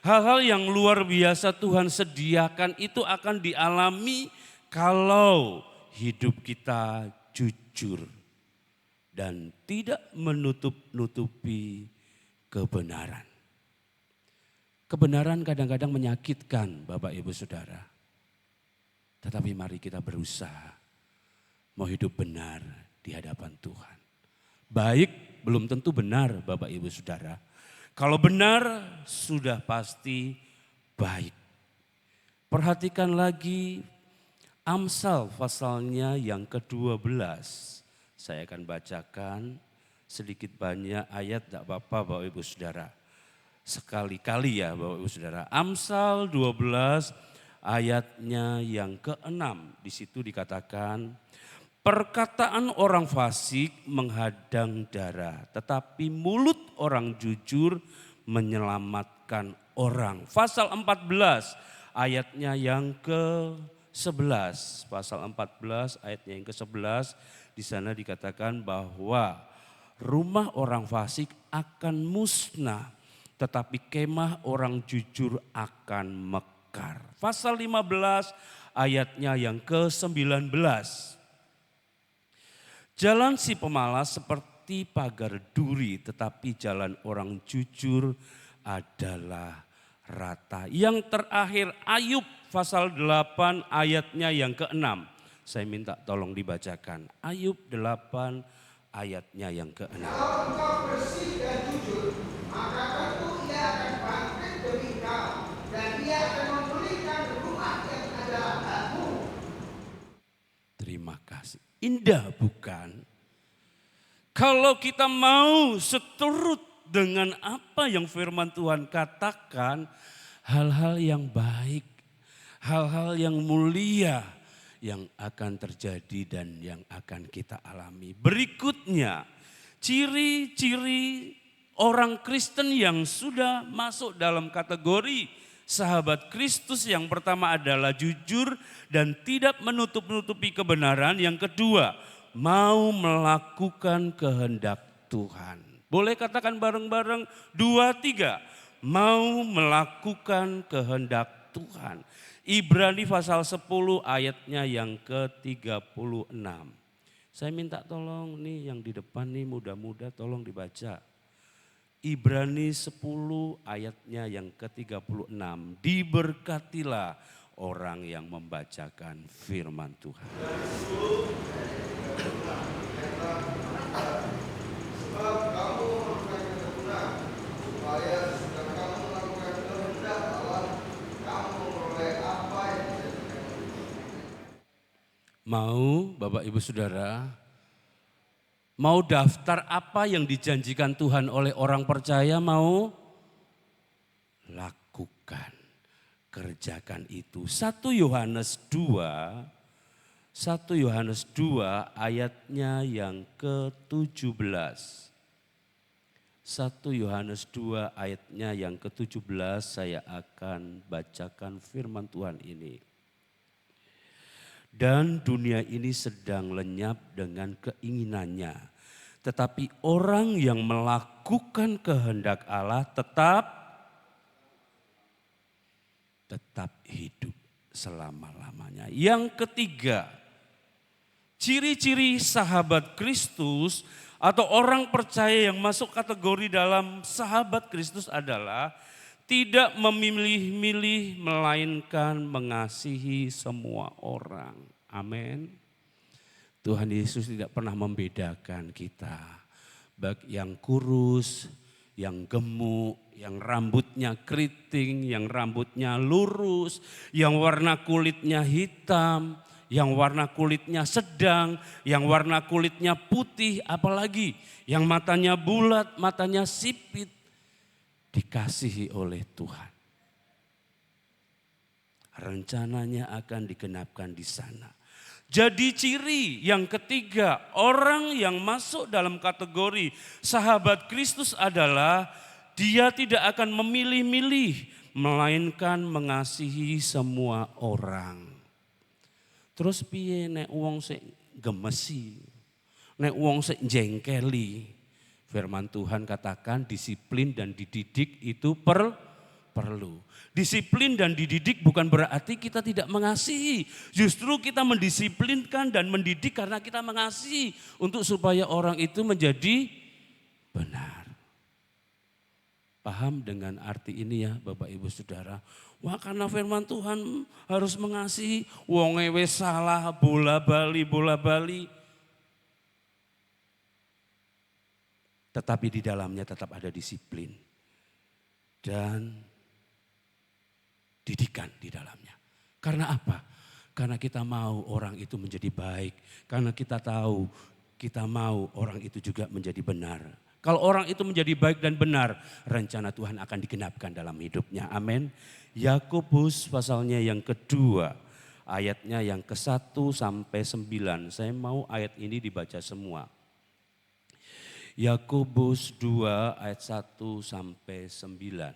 hal-hal yang luar biasa Tuhan sediakan itu akan dialami Kalau hidup kita jujur dan tidak menutup-nutupi kebenaran. Kebenaran kadang-kadang menyakitkan Bapak Ibu Saudara. Tetapi mari kita berusaha mau hidup benar di hadapan Tuhan. Baik belum tentu benar Bapak Ibu Saudara. Kalau benar sudah pasti baik. Perhatikan lagi Amsal pasalnya yang ke-12. Saya akan bacakan sedikit banyak ayat, tidak apa-apa Bapak Ibu Saudara. Sekali-kali ya Bapak Ibu Saudara. Amsal 12 ayatnya yang ke-6. Di situ dikatakan, perkataan orang fasik menghadang darah, tetapi mulut orang jujur menyelamatkan orang. Pasal 14 ayatnya yang ke-11. Pasal 14 ayatnya yang ke-11 di sana dikatakan bahwa rumah orang fasik akan musnah, tetapi kemah orang jujur akan mekar. Pasal 15 ayatnya yang ke-19. Jalan si pemalas seperti pagar duri, tetapi jalan orang jujur adalah rata. Yang terakhir Ayub pasal 8 ayatnya yang ke-6. Saya minta tolong dibacakan. Ayub 8 ayatnya yang ke-6. Kalau engkau bersih dan jujur, maka tentu ia akan bangkit demi engkau, dan ia akan memulihkan rumah yang adalah hakmu. Terima kasih. Indah bukan? Kalau kita mau seturut dengan apa yang firman Tuhan katakan, hal-hal yang baik, hal-hal yang mulia yang akan terjadi dan yang akan kita alami. Berikutnya, ciri-ciri orang Kristen yang sudah masuk dalam kategori sahabat Kristus. Yang pertama adalah jujur dan tidak menutup-nutupi kebenaran. Yang kedua, mau melakukan kehendak Tuhan. Boleh katakan bareng-bareng 2, 3. Mau melakukan kehendak Tuhan. Ibrani pasal 10 ayatnya yang ke-36. Saya minta tolong nih yang di depan nih muda-muda tolong dibaca. Ibrani 10 ayatnya yang ke-36. Diberkatilah orang yang membacakan firman Tuhan. Sebab kamu melakukan kebenaran, supaya sesudah kamu melakukan kehendak Allah, kamu memperoleh apa yang dijanjikan. Mau Bapak Ibu Saudara, mau daftar apa yang dijanjikan Tuhan oleh orang percaya, mau lakukan, kerjakan itu. 1 Yohanes 2 ayatnya yang ke-17. 1 Yohanes 2 ayatnya yang ke-17 saya akan bacakan firman Tuhan ini. Dan dunia ini sedang lenyap dengan keinginannya. Tetapi orang yang melakukan kehendak Allah tetap hidup selama-lamanya. Yang ketiga, ciri-ciri sahabat Kristus atau orang percaya yang masuk kategori dalam sahabat Kristus adalah tidak memilih-milih melainkan mengasihi semua orang. Amin. Tuhan Yesus tidak pernah membedakan kita. Baik yang kurus, yang gemuk, yang rambutnya keriting, yang rambutnya lurus, yang warna kulitnya hitam, yang warna kulitnya sedang, yang warna kulitnya putih, apalagi yang matanya bulat, matanya sipit, dikasihi oleh Tuhan. Rencananya akan digenapkan di sana. Jadi ciri yang ketiga, orang yang masuk dalam kategori sahabat Kristus adalah dia tidak akan memilih-milih, melainkan mengasihi semua orang. Terus piye nek wong sik gemesi, nek wong sik jengkeli. Firman Tuhan katakan disiplin dan dididik itu perlu. Disiplin dan dididik bukan berarti kita tidak mengasihi. Justru kita mendisiplinkan dan mendidik karena kita mengasihi. Untuk supaya orang itu menjadi benar. Paham dengan arti ini ya Bapak Ibu Saudara. Wah karena firman Tuhan harus mengasihi. Wonge wis salah bola bali. Tetapi di dalamnya tetap ada disiplin. Dan didikan di dalamnya. Karena apa? Karena kita mau orang itu menjadi baik. Karena kita tahu kita mau orang itu juga menjadi benar. Kalau orang itu menjadi baik dan benar, rencana Tuhan akan digenapkan dalam hidupnya. Amin. Yakobus pasalnya yang kedua, ayatnya yang ke-1 sampai 9. Saya mau ayat ini dibaca semua. Yakobus 2 ayat 1 sampai 9.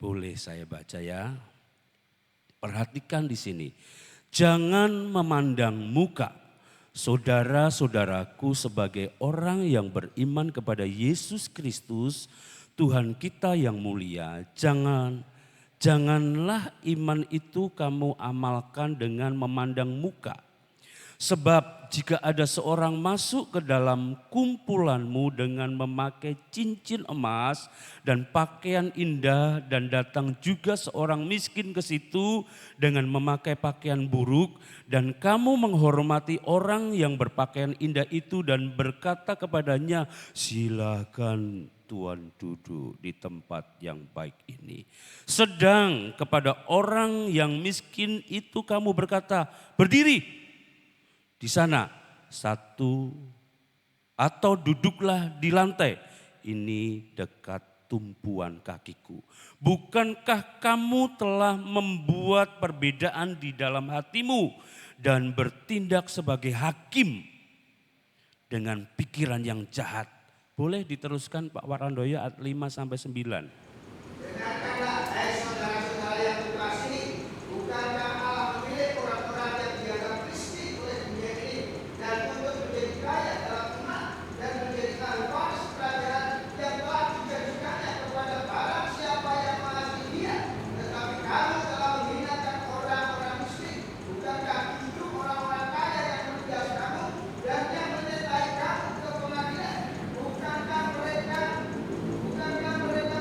Boleh saya baca ya. Perhatikan di sini. Jangan memandang muka saudara-saudaraku sebagai orang yang beriman kepada Yesus Kristus, Tuhan kita yang mulia. Janganlah iman itu kamu amalkan dengan memandang muka. Sebab jika ada seorang masuk ke dalam kumpulanmu dengan memakai cincin emas dan pakaian indah dan datang juga seorang miskin ke situ dengan memakai pakaian buruk dan kamu menghormati orang yang berpakaian indah itu dan berkata kepadanya, silakan Tuhan duduk di tempat yang baik ini. Sedang kepada orang yang miskin itu kamu berkata, berdiri di sana satu atau duduklah di lantai. Ini dekat tumpuan kakiku. Bukankah kamu telah membuat perbedaan di dalam hatimu dan bertindak sebagai hakim dengan pikiran yang jahat? Boleh diteruskan Pak Warandoyo ayat 5 sampai 9. Dengarkanlah, hai saudara-saudara yang kukasihi, bukankah Allah memilih orang-orang yang dianggap miskin oleh dunia ini dan untuk menjadi kaya dalam iman dan menjadi ahli waris kerajaan yang telah dijanjikannya kepada barang siapa yang mengasihi Dia. Tetapi kamu telah menghinakan orang-orang miskin. Bukankah itu orang-orang kaya yang menindas kamu dan yang menyertai kamu ke pengadilan? Bukankah mereka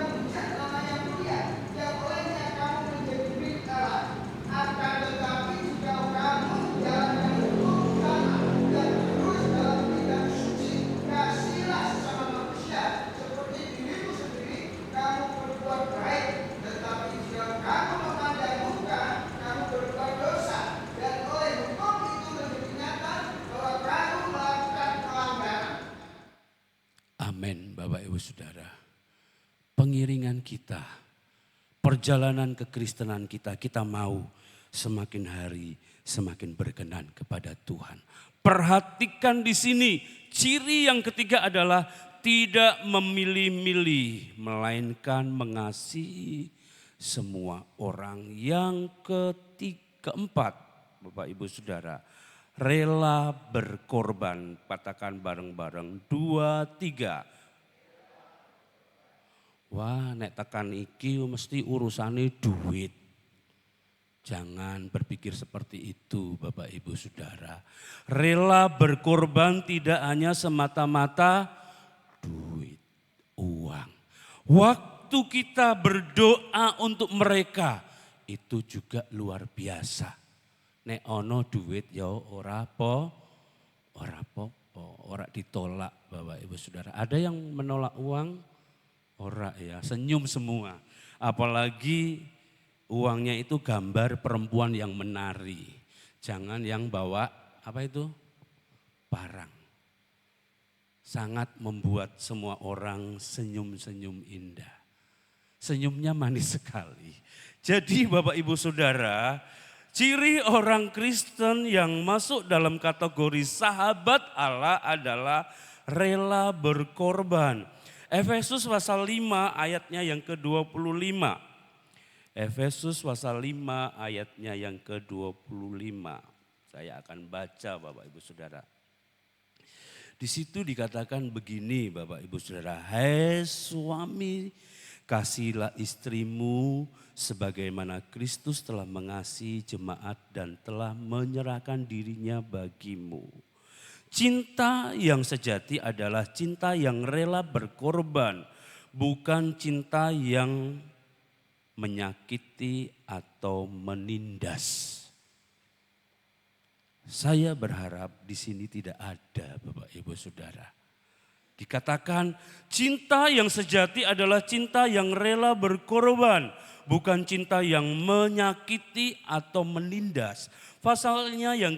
mengucap nama yang mulia yang olehnya kamu menjadi milik Allah? Akan tetapi jika kamu menjalankan hukum agama dan terus dalam bidang suci, kasihlah sesama manusia seperti dirimu sendiri. Kamu berbuat baik. Tetapi jika kamu memandang muka, kamu berbuat dosa, dan oleh hukum itu menjadi nyata bahwa kamu melakukan pelanggaran. Amin Bapak Ibu Saudara. Pengiringan kita, perjalanan kekristenan kita mau semakin hari semakin berkenan kepada Tuhan. Perhatikan di sini, ciri yang ketiga adalah tidak memilih-milih, melainkan mengasihi semua orang. Yang keempat, Bapak Ibu Saudara, rela berkorban. Katakan bareng-bareng, 2, 3. Wah, nek tekan iki mesti urusane duit. Jangan berpikir seperti itu Bapak Ibu Saudara. Rela berkorban tidak hanya semata-mata duit, uang. Waktu kita berdoa untuk mereka itu juga luar biasa. Nek ono duit ya ora ditolak Bapak Ibu Saudara. Ada yang menolak uang? Ora ya, senyum semua. Apalagi uangnya itu gambar perempuan yang menari. Jangan yang bawa apa itu? Parang. Sangat membuat semua orang senyum-senyum indah. Senyumnya manis sekali. Jadi Bapak Ibu Saudara, ciri orang Kristen yang masuk dalam kategori sahabat Allah adalah rela berkorban. Efesus pasal 5 ayatnya yang ke-25. Efesus pasal 5 ayatnya yang ke-25. Saya akan baca Bapak Ibu Saudara. Di situ dikatakan begini Bapak Ibu Saudara, hai suami kasihilah istrimu sebagaimana Kristus telah mengasihi jemaat dan telah menyerahkan dirinya bagimu. Cinta yang sejati adalah cinta yang rela berkorban, bukan cinta yang menyakiti atau menindas. Saya berharap di sini tidak ada Bapak Ibu Saudara. Dikatakan cinta yang sejati adalah cinta yang rela berkorban, bukan cinta yang menyakiti atau menindas. Pasalnya yang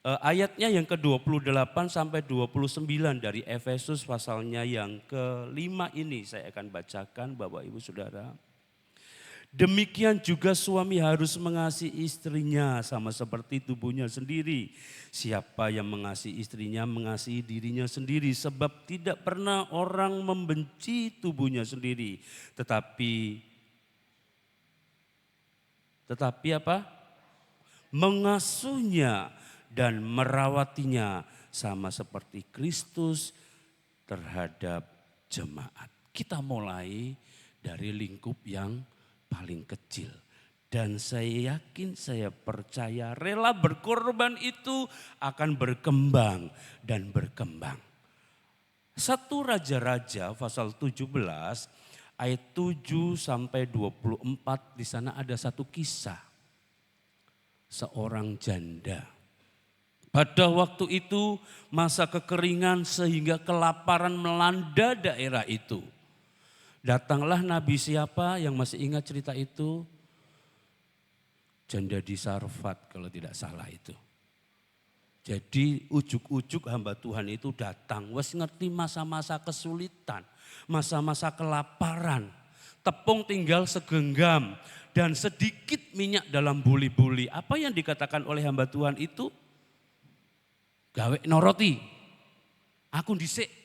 ayatnya yang ke-28 sampai 29 dari Efesus pasalnya yang ke-5 ini saya akan bacakan Bapak Ibu Saudara. Demikian juga suami harus mengasihi istrinya sama seperti tubuhnya sendiri. Siapa yang mengasihi istrinya mengasihi dirinya sendiri, sebab tidak pernah orang membenci tubuhnya sendiri. Tetapi apa? Mengasuhnya dan merawatinya sama seperti Kristus terhadap jemaat. Kita mulai dari lingkup yang paling kecil. Dan saya yakin, saya percaya rela berkorban itu akan berkembang dan berkembang. 1 Raja-Raja pasal 17 ayat 7 sampai 24 di sana ada satu kisah. Seorang janda. Pada waktu itu masa kekeringan sehingga kelaparan melanda daerah itu. Datanglah nabi siapa yang masih ingat cerita itu? Janda di Sarfat kalau tidak salah itu. Jadi ujuk-ujuk hamba Tuhan itu datang. Wes ngerti masa-masa kesulitan, masa-masa kelaparan. Tepung tinggal segenggam dan sedikit minyak dalam buli-buli. Apa yang dikatakan oleh hamba Tuhan itu? Gawe noroti, aku dhisik.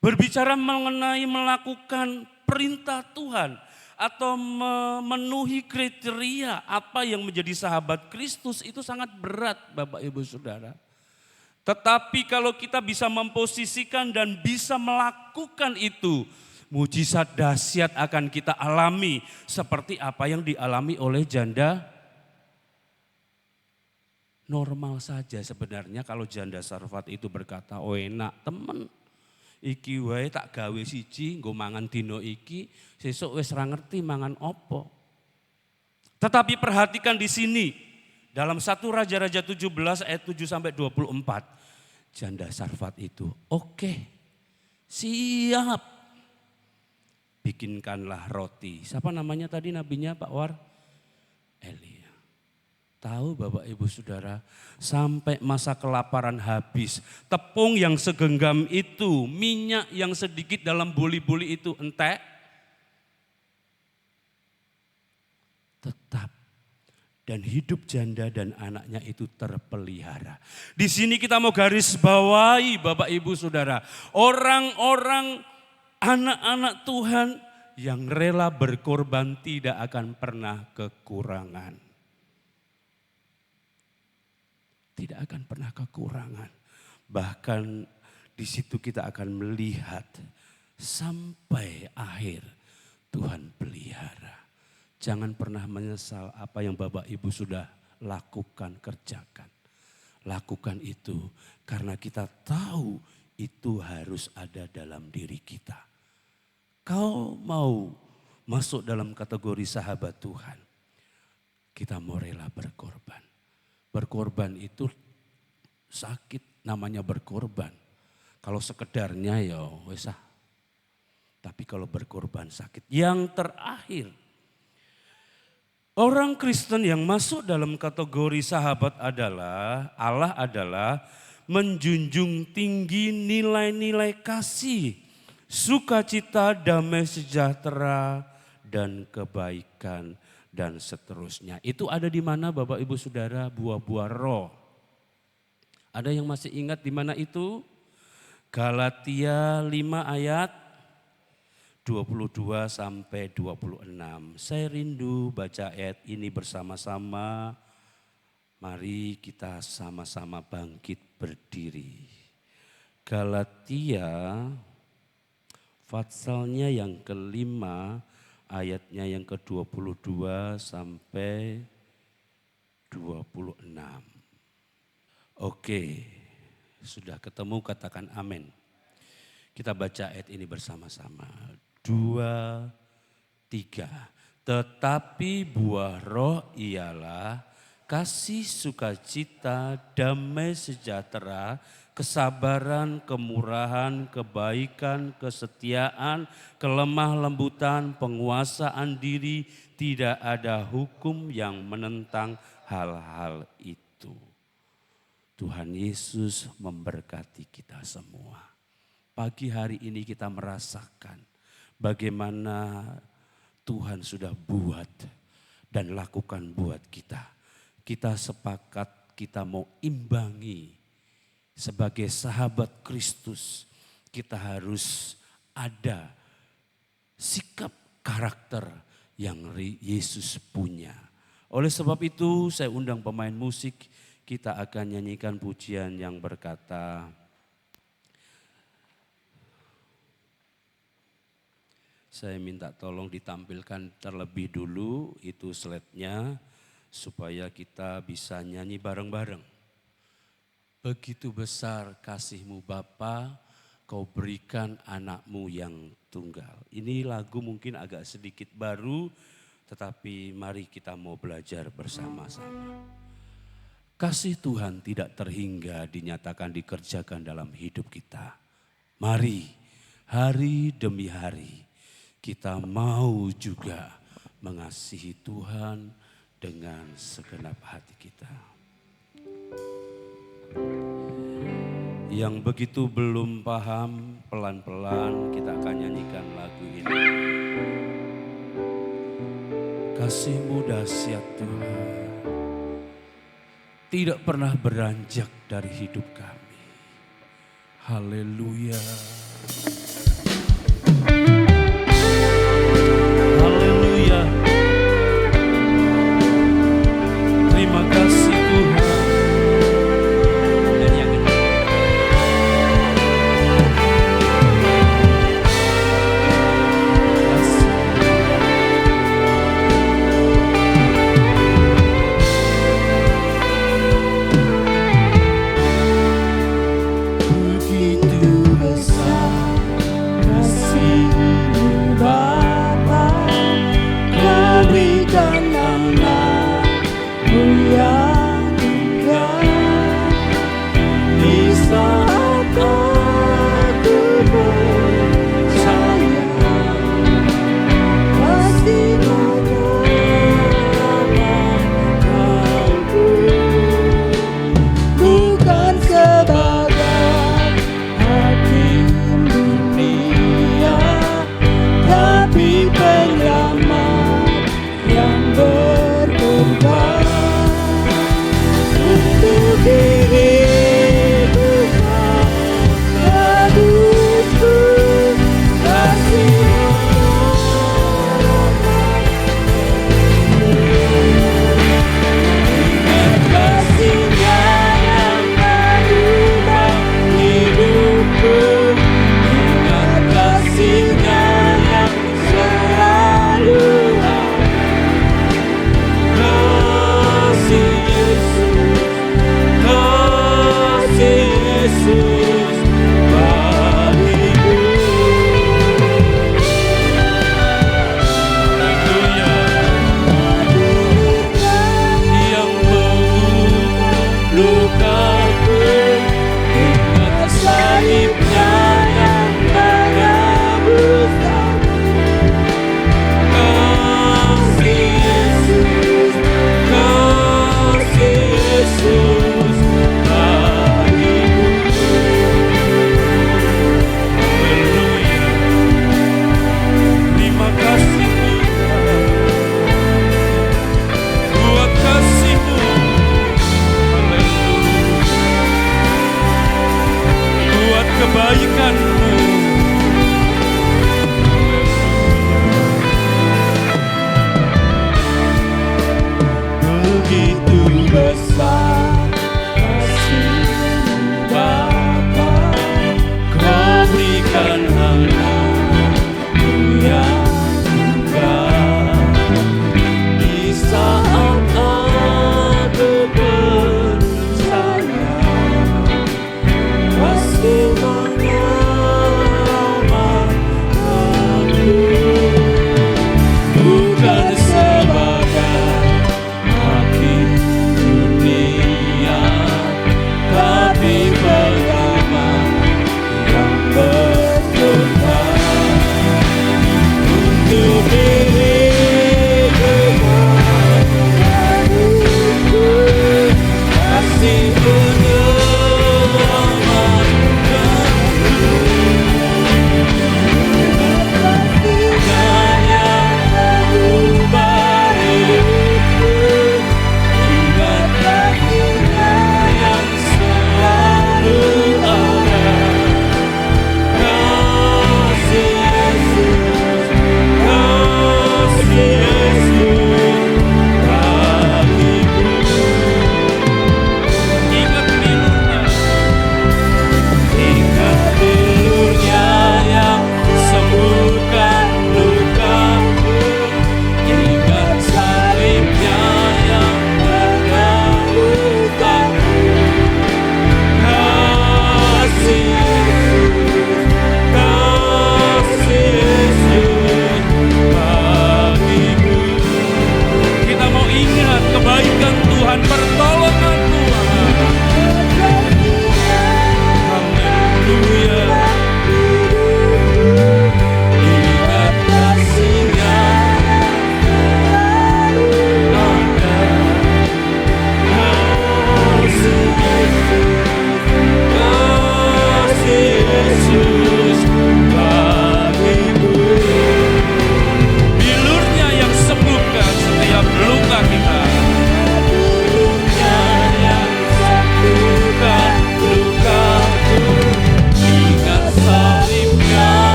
Berbicara mengenai melakukan perintah Tuhan atau memenuhi kriteria apa yang menjadi sahabat Kristus itu sangat berat Bapak Ibu Saudara. Tetapi kalau kita bisa memposisikan dan bisa melakukan itu, mujizat dahsyat akan kita alami seperti apa yang dialami oleh janda. Normal saja sebenarnya kalau janda Sarfat itu berkata, oh enak temen. Iki wae tak gawe siji nggo mangan dino iki, sesuk wis ra ngerti mangan opo. Tetapi perhatikan di sini dalam 1 Raja-Raja 17 ayat 7 sampai 24. Janda Sarfat itu, oke, siap. Bikinkanlah roti. Siapa namanya tadi nabinya Pak War? Elia. Tahu Bapak Ibu Saudara, sampai masa kelaparan habis, tepung yang segenggam itu, minyak yang sedikit dalam buli-buli itu entek, tetap. Dan hidup janda dan anaknya itu terpelihara. Di sini kita mau garis bawahi Bapak Ibu Saudara, orang-orang anak-anak Tuhan yang rela berkorban tidak akan pernah kekurangan. Tidak akan pernah kekurangan. Bahkan di situ kita akan melihat sampai akhir Tuhan pelihara. Jangan pernah menyesal apa yang Bapak Ibu sudah lakukan, kerjakan. Lakukan itu karena kita tahu itu harus ada dalam diri kita. Kau mau masuk dalam kategori sahabat Tuhan, kita mau rela berkorban. Berkorban itu sakit, namanya berkorban. Kalau sekedarnya ya wesah. Tapi kalau berkorban sakit. Yang terakhir, orang Kristen yang masuk dalam kategori sahabat adalah, Allah adalah menjunjung tinggi nilai-nilai kasih, sukacita, damai sejahtera, dan kebaikan. Dan seterusnya. Itu ada di mana Bapak Ibu Saudara? Buah-buah roh. Ada yang masih ingat di mana itu? Galatia 5 ayat 22 sampai 26. Saya rindu baca ayat ini bersama-sama. Mari kita sama-sama bangkit berdiri. Galatia pasalnya yang kelima, ayatnya yang ke-22 sampai 26. Oke, sudah ketemu, katakan amin. Kita baca ayat ini bersama-sama. 2, 3. Tetapi buah roh ialah kasih, sukacita, damai sejahtera, kesabaran, kemurahan, kebaikan, kesetiaan, kelemah lembutan, penguasaan diri. Tidak ada hukum yang menentang hal-hal itu. Tuhan Yesus memberkati kita semua. Pagi hari ini kita merasakan bagaimana Tuhan sudah buat dan lakukan buat kita. Kita sepakat kita mau imbangi sebagai sahabat Kristus. Kita harus ada sikap karakter yang Yesus punya. Oleh sebab itu saya undang pemain musik, kita akan nyanyikan pujian yang berkata, saya minta tolong ditampilkan terlebih dulu itu slide-nya supaya kita bisa nyanyi bareng-bareng. Begitu besar kasih-Mu Bapa, Kau berikan anak-Mu yang tunggal. Ini lagu mungkin agak sedikit baru, tetapi mari kita mau belajar bersama-sama. Kasih Tuhan tidak terhingga dinyatakan dikerjakan dalam hidup kita. Mari hari demi hari kita mau juga mengasihi Tuhan dengan segenap hati kita. Yang begitu belum paham, pelan-pelan kita akan nyanyikan lagu ini. Kasih-Mu dahsyat Tuhan, tidak pernah beranjak dari hidup kami. Haleluya. Haleluya. Terima kasih Tuhan. Dan yang kedua, Begitu besar kasih-Mu Bapa, Kau berikan anak-Mu yang tunggal. Di saat aku percaya, kasih-Mu menyelamatkanku. Bukan sebagai hakim dunia, tapi penyelamat yang berkorban untuk dirimu menebusku. Kasih-Nya yang mengubah hidupku, ingat kasih-Nya yang selalu ada. Kasih Yesus, kasih Yesus bagiku. haleluya. Yang mengubah Lukaku, ingat salib-Nya yang menebus aku. Kasih Yesus, kasih Yesus bagiku. haleluya. Terima kasih Tuhan buat kasih-Mu. Haleluya. Buat kebaikan-Mu. Begitu besar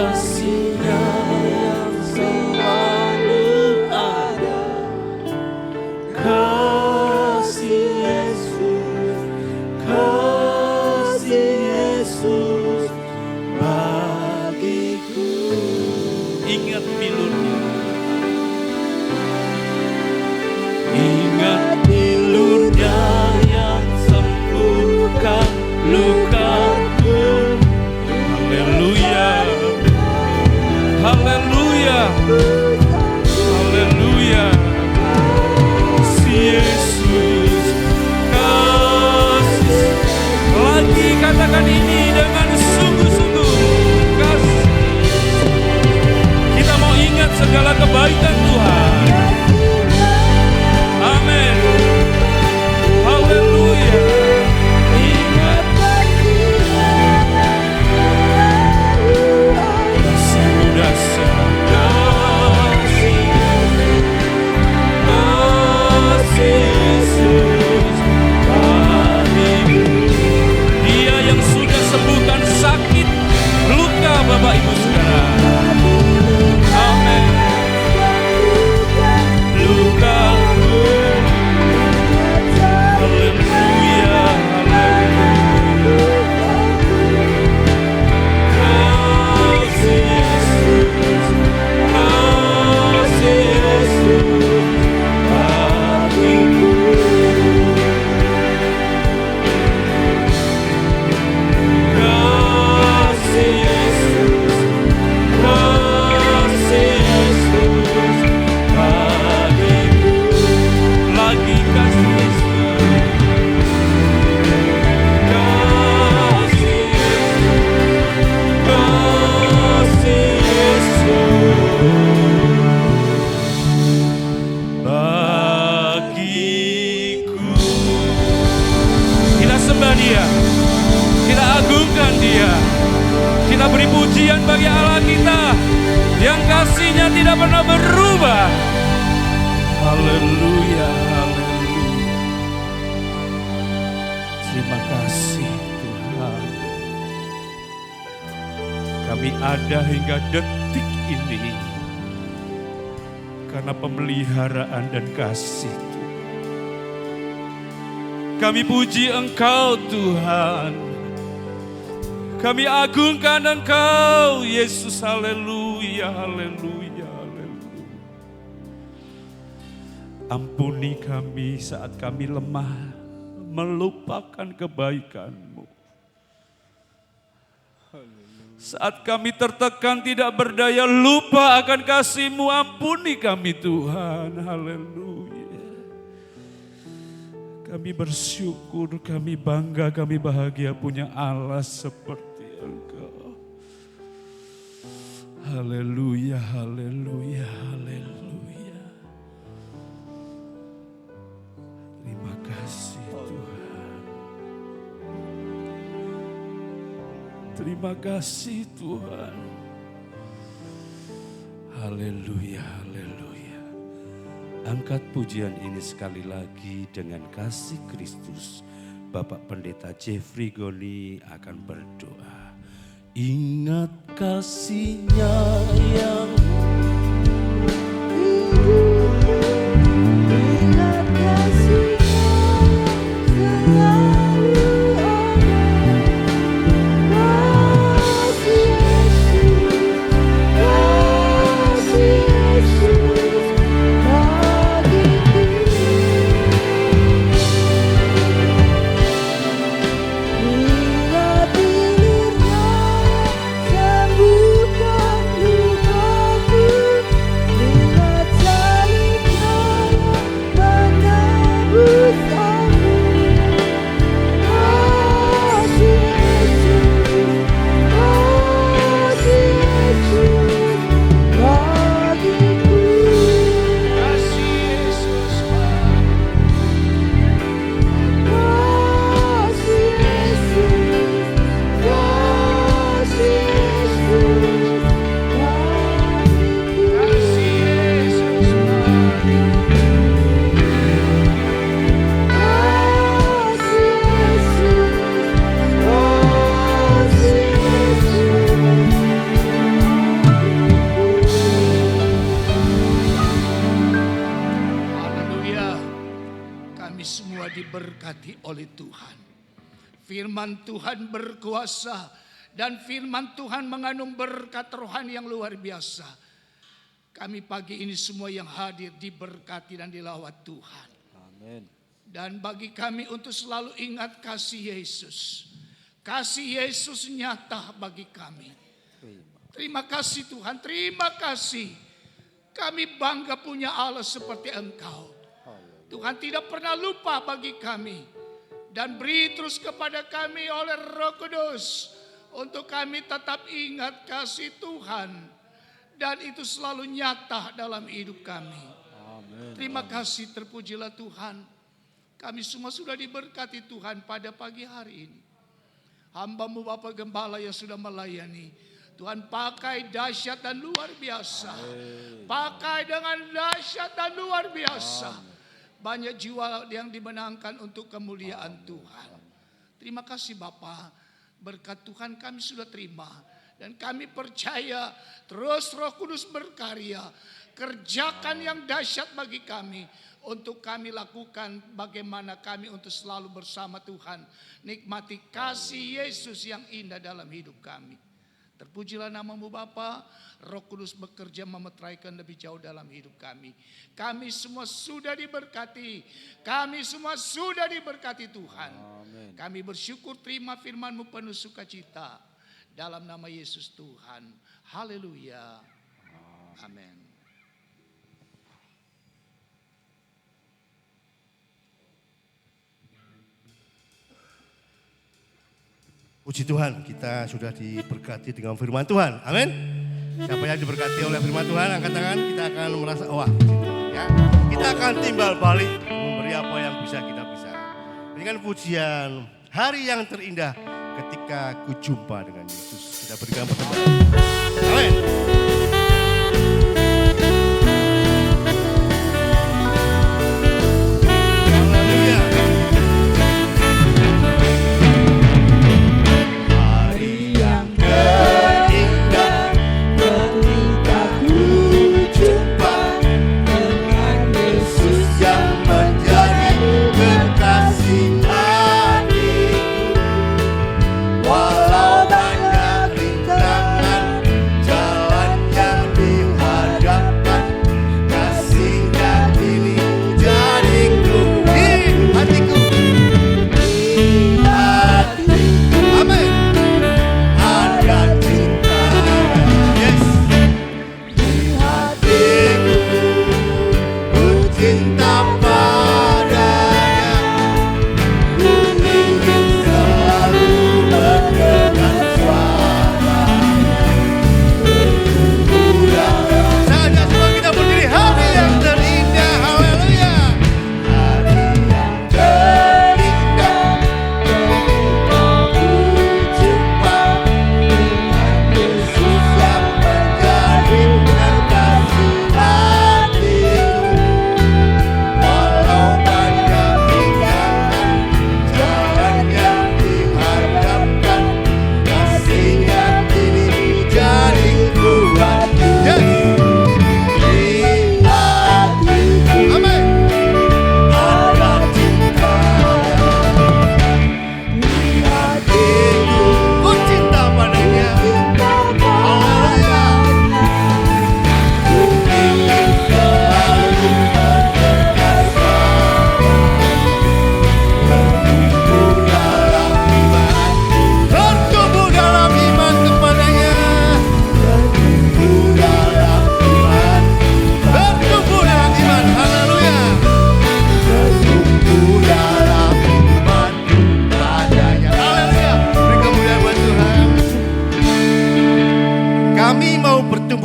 kasih-Nya yang selalu ada. Kasih Yesus, kasih Yesus bagiku. Ingat bilurnya, Ingat bilurnya yang sembuhkan lukaku. haleluya, haleluya, haleluya. Si Yesus kasih. Lagi katakan ini dengan sungguh-sungguh. Kasih. Kita mau ingat segala kebaikan Tuhan. Amin. Haleluya. Ingat Sudah kasih Yesus bagiku. Dia yang sudah sembuhkan sakit, luka Bapak Ibu Saudara. Amin. Lukaku. Haleluya, haleluya. Kasih Yesus, kasih Yesus bagiku. Kasih Yesus, kasih Yesus bagiku. Lagi kasih Yesus. Kasih Yesus Bagiku. Kita sembah Dia, kita agungkan Dia, kita beri pujian bagi Allah kita yang kasih-Nya tidak pernah berubah. Haleluya, haleluya. Terima kasih Tuhan. Kami ada hingga detik ini karena pemeliharaan dan kasih Tuhan. Kami puji Engkau Tuhan. Kami agungkan Engkau Yesus. Haleluya, haleluya, haleluya. Ampuni kami saat kami lemah, melupakan kebaikan-Mu. Saat kami tertekan tidak berdaya, lupa akan kasih-Mu, ampuni kami Tuhan. Haleluya. Kami bersyukur, kami bangga, kami bahagia punya Allah seperti Engkau. Haleluya, haleluya, haleluya. Terima kasih Tuhan. Terima kasih Tuhan. Haleluya, haleluya. Angkat pujian ini sekali lagi dengan kasih Kristus. Bapak Pendeta Jeffrey Goni akan berdoa. Ingat kasih-Nya yang Sembuhkan luka diberkati oleh Tuhan. Firman Tuhan berkuasa dan firman Tuhan mengandung berkat rohani yang luar biasa. Kami pagi ini semua yang hadir diberkati dan dilawat Tuhan. Amin. Dan bagi kami untuk selalu ingat kasih Yesus. Kasih Yesus nyata bagi kami. Terima kasih Tuhan, terima kasih. Kami bangga punya Allah seperti Engkau. Tuhan tidak pernah lupa bagi kami. Dan beri terus kepada kami oleh Roh Kudus. Untuk kami tetap ingat kasih Tuhan. Dan itu selalu nyata dalam hidup kami. Amin. Terima kasih, terpujilah Tuhan. Kami semua sudah diberkati Tuhan pada pagi hari ini. Hamba-Mu Bapak Gembala yang sudah melayani. Tuhan pakai dahsyat dan luar biasa. Pakai dengan dahsyat dan luar biasa. Banyak jiwa yang dimenangkan untuk kemuliaan Tuhan. Terima kasih Bapa. Berkat Tuhan kami sudah terima. Dan kami percaya terus Roh Kudus berkarya. Kerjakan yang dahsyat bagi kami. Untuk kami lakukan bagaimana kami untuk selalu bersama Tuhan. Nikmati kasih Yesus yang indah dalam hidup kami. Terpujilah nama-Mu Bapa. Roh Kudus bekerja memeteraikan lebih jauh dalam hidup kami. Kami semua sudah diberkati. Kami semua sudah diberkati Tuhan. Amin. Kami bersyukur terima firman-Mu penuh sukacita. Dalam nama Yesus Tuhan. Haleluya. Amin. Puji Tuhan, kita sudah diberkati dengan firman Tuhan. Amin. Siapa yang diberkati oleh firman Tuhan, angkat tangan, kita akan merasa, wah, puji Tuhan, ya. Kita akan timbal balik, memberi apa yang bisa kita bisa. Berikan pujian, hari yang terindah ketika ku jumpa dengan Yesus. Kita berikan pertolongan. Amin.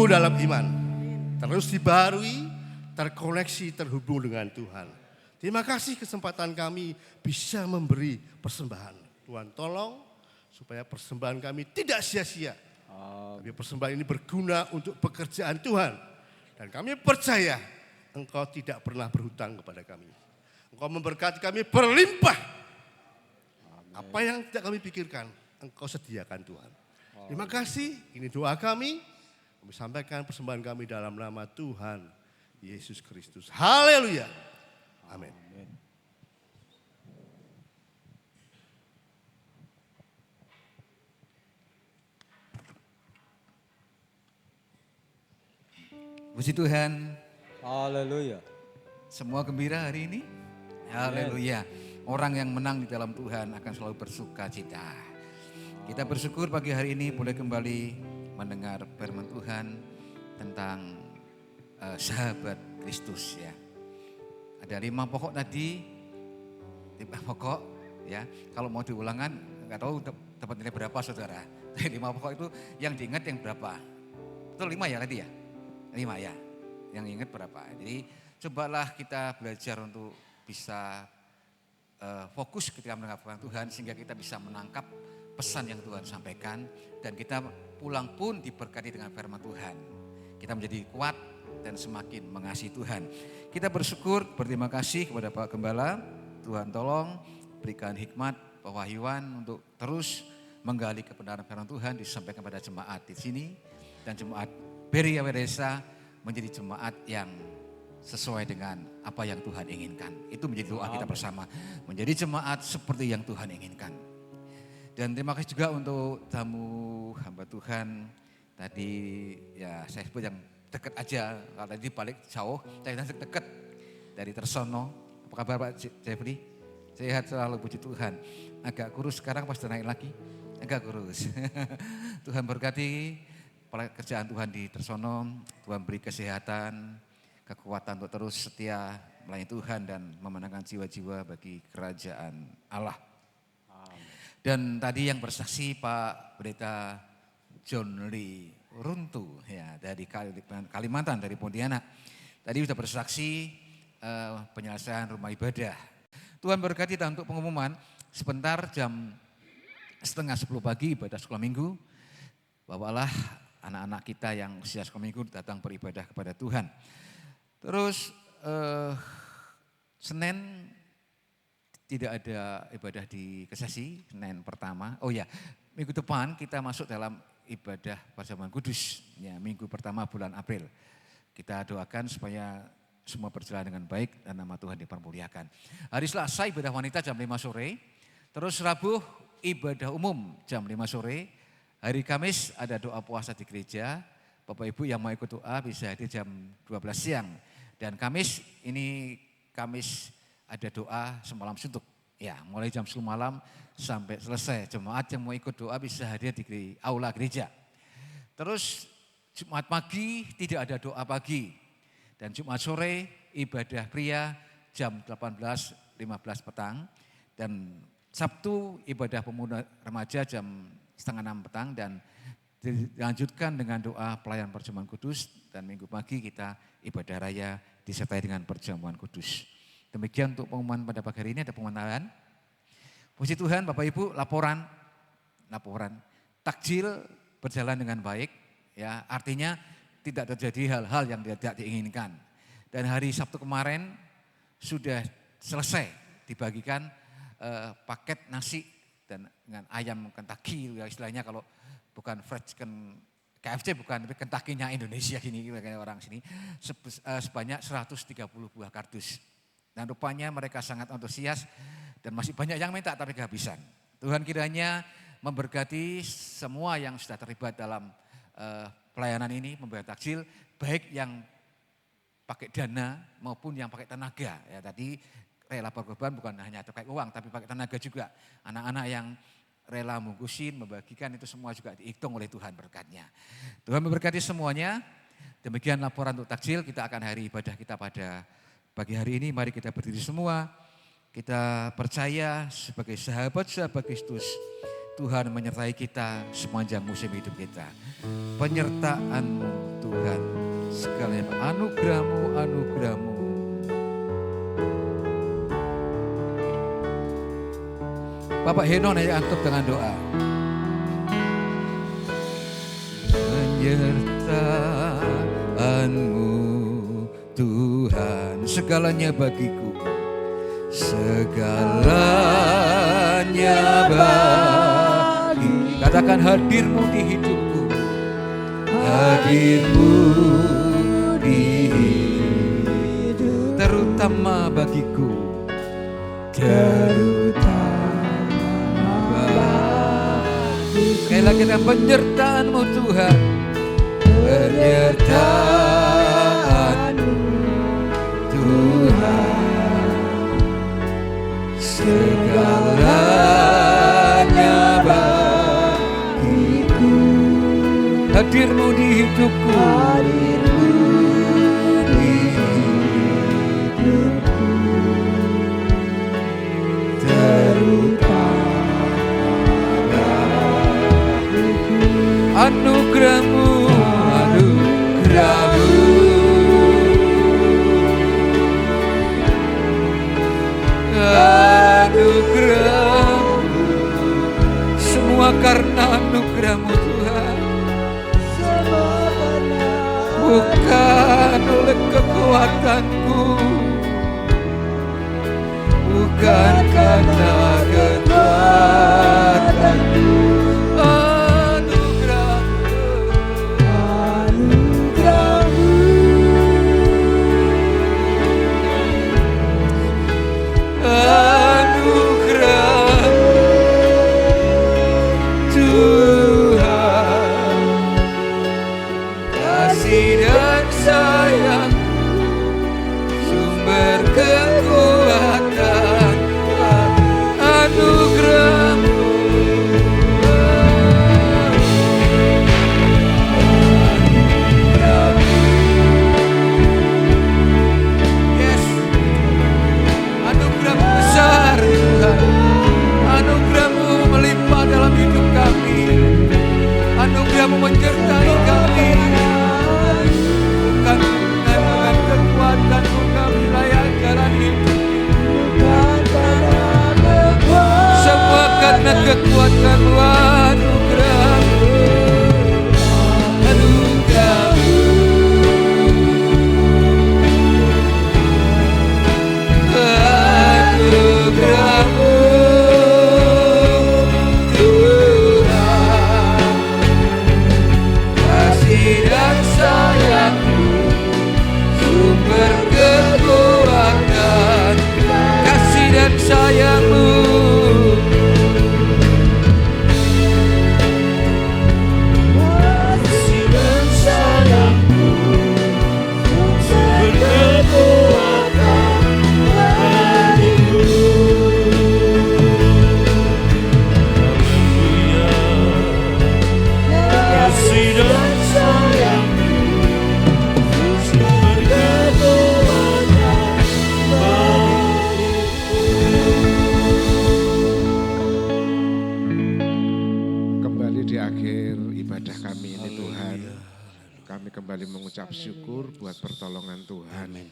dalam iman. Terus dibaharui, terkoneksi, terhubung dengan Tuhan. Terima kasih kesempatan kami bisa memberi persembahan. Tuhan tolong supaya persembahan kami tidak sia-sia. Tapi persembahan ini berguna untuk pekerjaan Tuhan. Dan kami percaya Engkau tidak pernah berhutang kepada kami. Engkau memberkati kami berlimpah. Apa yang tidak kami pikirkan, Engkau sediakan Tuhan. Terima kasih, ini doa kami. Kami sampaikan persembahan kami dalam nama Tuhan Yesus Kristus. Haleluya. Amin. Puji Tuhan, Haleluya. semua gembira hari ini. Haleluya. Orang yang menang di dalam Tuhan akan selalu bersuka cita. Kita bersyukur pagi hari ini boleh kembali mendengar firman Tuhan tentang sahabat Kristus ya. Ada 5 pokok tadi, 5 pokok ya. Kalau mau diulangan nggak tahu dapat nilai berapa saudara. 5 pokok itu yang diingat yang berapa? Betul 5 ya tadi ya? 5 ya, yang ingat berapa. Jadi cobalah kita belajar untuk bisa fokus ketika mendengar firman Tuhan sehingga kita bisa menangkap pesan yang Tuhan sampaikan dan kita pulang pun diberkati dengan firman Tuhan. Kita menjadi kuat dan semakin mengasihi Tuhan. Kita bersyukur, berterima kasih kepada Pak Gembala. Tuhan tolong berikan hikmat, pewahyuan untuk terus menggali kebenaran firman Tuhan disampaikan pada jemaat di sini dan jemaat Beria Wedesa menjadi jemaat yang sesuai dengan apa yang Tuhan inginkan. Itu menjadi doa kita bersama. Menjadi jemaat seperti yang Tuhan inginkan. Dan terima kasih juga untuk tamu hamba Tuhan. Tadi ya saya sebut yang dekat aja. Kalau tadi balik jauh, saya dekat dari Tersono. Apa kabar Pak Jeffrey? Sehat selalu, puji Tuhan. Agak kurus sekarang pas naik lagi. Agak kurus. Tuhan berkati pekerjaan Tuhan di Tersono. Tuhan beri kesehatan, kekuatan untuk terus setia melayani Tuhan dan memenangkan jiwa-jiwa bagi kerajaan Allah. Dan tadi yang bersaksi Pak Pendeta John Lee Runtu ya dari Kalimantan, dari Pontianak. Tadi sudah bersaksi penyelesaian rumah ibadah. Tuhan berkati kita untuk pengumuman sebentar jam 9:30 pagi ibadah sekolah minggu. Bawalah anak-anak kita yang usia sekolah minggu datang beribadah kepada Tuhan. Terus Senin tidak ada ibadah di Kesesi, Senin pertama. Oh ya, minggu depan kita masuk dalam ibadah perjamuan kudus, ya, minggu pertama bulan April. Kita doakan supaya semua berjalan dengan baik dan nama Tuhan dipermuliakan. Hari Selasa ibadah wanita jam 5 sore, terus Rabu ibadah umum jam 5 sore, hari Kamis ada doa puasa di gereja. Bapak Ibu yang mau ikut doa bisa hadir jam 12 siang. Dan Kamis ada doa semalam suntuk. Ya, mulai jam 10 malam sampai selesai. Jemaat yang mau ikut doa bisa hadir di aula gereja. Terus Jumat pagi tidak ada doa pagi. Dan Jumat sore ibadah pria jam 18.15 petang. Dan Sabtu ibadah pemuda remaja jam 5:30 petang. Dan dilanjutkan dengan doa pelayan perjamuan kudus. Dan minggu pagi kita ibadah raya disertai dengan perjamuan kudus. Demikian untuk pengumuman pada pagi hari ini, ada pengumuman. Puji Tuhan Bapak Ibu, laporan takjil berjalan dengan baik, ya artinya tidak terjadi hal-hal yang tidak diinginkan. Dan hari Sabtu kemarin sudah selesai dibagikan paket nasi dan dengan ayam Kentucky, ya istilahnya kalau bukan fried chicken KFC bukan, tapi Kentucky-nya Indonesia gini kayak orang sini sebanyak 130 buah kardus. Dan rupanya mereka sangat antusias dan masih banyak yang minta tapi kehabisan. Tuhan kiranya memberkati semua yang sudah terlibat dalam pelayanan ini, membayar takjil, baik yang pakai dana maupun yang pakai tenaga. Ya tadi rela berkorban bukan hanya terkait uang tapi pakai tenaga juga. Anak-anak yang rela mengungkusin, membagikan itu semua juga dihitung oleh Tuhan berkatnya. Tuhan memberkati semuanya. Demikian laporan untuk takjil, kita akan hari ibadah kita pada pagi hari ini. Mari kita berdiri semua. Kita percaya sebagai sahabat-sahabat Kristus, Tuhan menyertai kita sepanjang musim hidup kita. Penyertaan-Mu Tuhan, segalanya anugerah-Mu. Bapak Henon ya antuk dengan doa. Penyertaan-Mu Tuhan, segalanya bagiku. Segalanya bagi. Katakan hadir-Mu di hidupku. Hadir-Mu di hidup. Terutama bagiku. Sekali lagi penyertaan-Mu Tuhan, penyertaan hadirmu di hidupku. Anugerahmu, anugerahmu, anugerahmu, semua karena anugerahmu Tuhan, bukan oleh kekuatanku, bukan karena kekuatanku. Anugerahmu menyertai kami, bukan dengan kekuatanmu kami layak jalan hidup, semua karena kekuatanmu, anugerahmu, anugerahmu, anugerahmu. Sayangmu, kasih dan sayangmu, berkekuatan bagiku. Haleluya, kasih dan sayangmu, berkekuatan bagiku. Di akhir ibadah kami ini Tuhan, kami kembali mengucap syukur buat pertolongan Tuhan.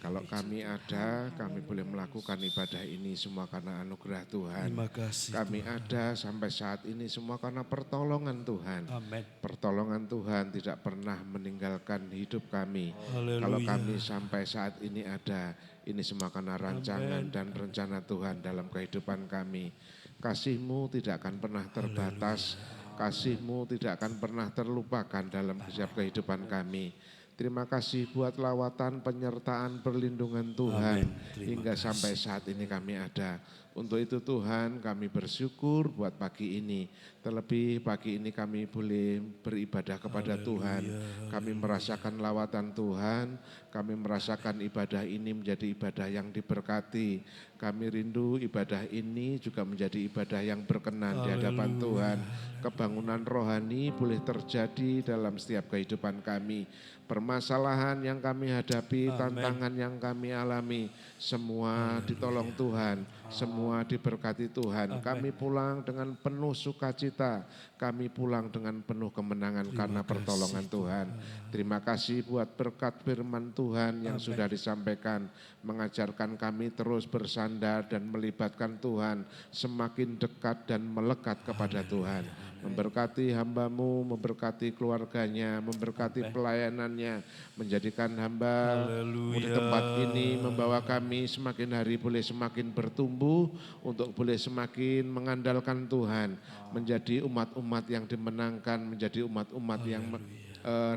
Kalau kami ada, kami boleh melakukan ibadah ini semua karena anugerah Tuhan. Terima kasih, kami Tuhan. ada sampai saat ini semua karena pertolongan Tuhan. Amin. Pertolongan Tuhan tidak pernah meninggalkan hidup kami. Haleluya. Kalau kami sampai saat ini ada, ini semua karena rancangan dan rencana Tuhan dalam kehidupan kami. Kasih-Mu tidak akan pernah terbatas. Kasih-Mu tidak akan pernah terlupakan dalam setiap kehidupan kami. Terima kasih buat lawatan, penyertaan, perlindungan Tuhan hingga sampai saat ini kami ada. Untuk itu Tuhan kami bersyukur buat pagi ini. Terlebih pagi ini kami boleh beribadah kepada Tuhan. Kami merasakan lawatan Tuhan, kami merasakan ibadah ini menjadi ibadah yang diberkati. Kami rindu ibadah ini juga menjadi ibadah yang berkenan di hadapan Tuhan. Kebangunan rohani boleh terjadi dalam setiap kehidupan kami. Permasalahan yang kami hadapi, tantangan yang kami alami, semua ditolong Tuhan, semua diberkati Tuhan. Kami pulang dengan penuh sukacita, kami pulang dengan penuh kemenangan karena pertolongan Tuhan. Terima kasih buat berkat firman Tuhan yang sudah disampaikan, mengajarkan kami terus bersandar dan melibatkan Tuhan, semakin dekat dan melekat kepada Tuhan. Memberkati hamba-Mu, memberkati keluarganya, memberkati pelayanannya, menjadikan hamba-Mu di tempat ini, membawa kami semakin hari boleh semakin bertumbuh, untuk boleh semakin mengandalkan Tuhan, menjadi umat-umat yang dimenangkan, menjadi umat-umat yang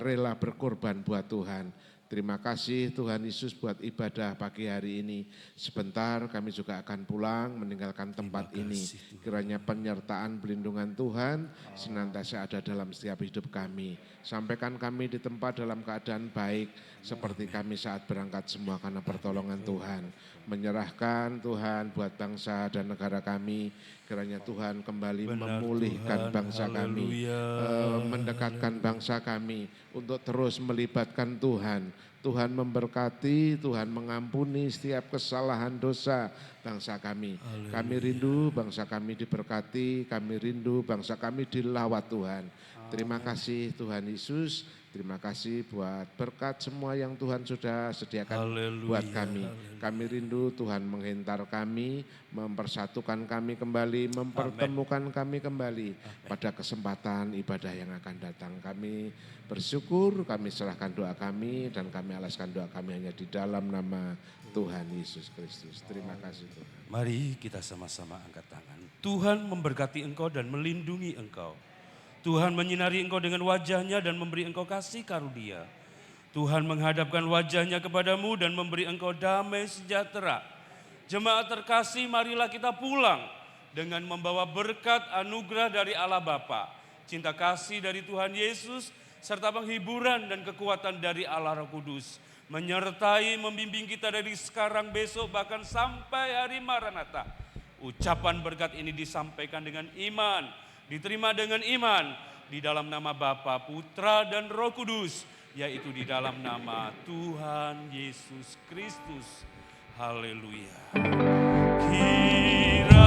rela berkorban buat Tuhan. Terima kasih Tuhan Yesus buat ibadah pagi hari ini. Sebentar kami juga akan pulang meninggalkan tempat ini. Kiranya penyertaan pelindungan Tuhan senantiasa ada dalam setiap hidup kami. Sampaikan kami di tempat dalam keadaan baik seperti kami saat berangkat semua karena pertolongan Tuhan. Menyerahkan Tuhan buat bangsa dan negara kami. Kiranya Tuhan kembali Benar, memulihkan Tuhan. bangsa kami, Haleluya. mendekatkan bangsa kami untuk terus melibatkan Tuhan. Tuhan memberkati, Tuhan mengampuni setiap kesalahan dosa bangsa kami. Kami rindu bangsa kami diberkati, kami rindu bangsa kami dilawat Tuhan. Terima kasih Tuhan Yesus, terima kasih buat berkat semua yang Tuhan sudah sediakan buat kami. Kami rindu Tuhan menghentar kami, mempersatukan kami kembali, mempertemukan kami kembali pada kesempatan ibadah yang akan datang. Kami bersyukur, kami serahkan doa kami dan kami alaskan doa kami hanya di dalam nama Tuhan Yesus Kristus. Terima kasih Tuhan. Mari kita sama-sama angkat tangan. Tuhan memberkati engkau dan melindungi engkau. Tuhan menyinari engkau dengan wajahnya dan memberi engkau kasih karunia. Tuhan menghadapkan wajahnya kepadamu dan memberi engkau damai sejahtera. Jemaat terkasih, marilah kita pulang dengan membawa berkat anugerah dari Allah Bapa, cinta kasih dari Tuhan Yesus, serta penghiburan dan kekuatan dari Allah Roh Kudus, menyertai membimbing kita dari sekarang, besok, bahkan sampai hari Maranatha. Ucapan berkat ini disampaikan dengan iman, diterima dengan iman di dalam nama Bapa, Putra dan Roh Kudus, yaitu di dalam nama Tuhan Yesus Kristus. Haleluya. Kira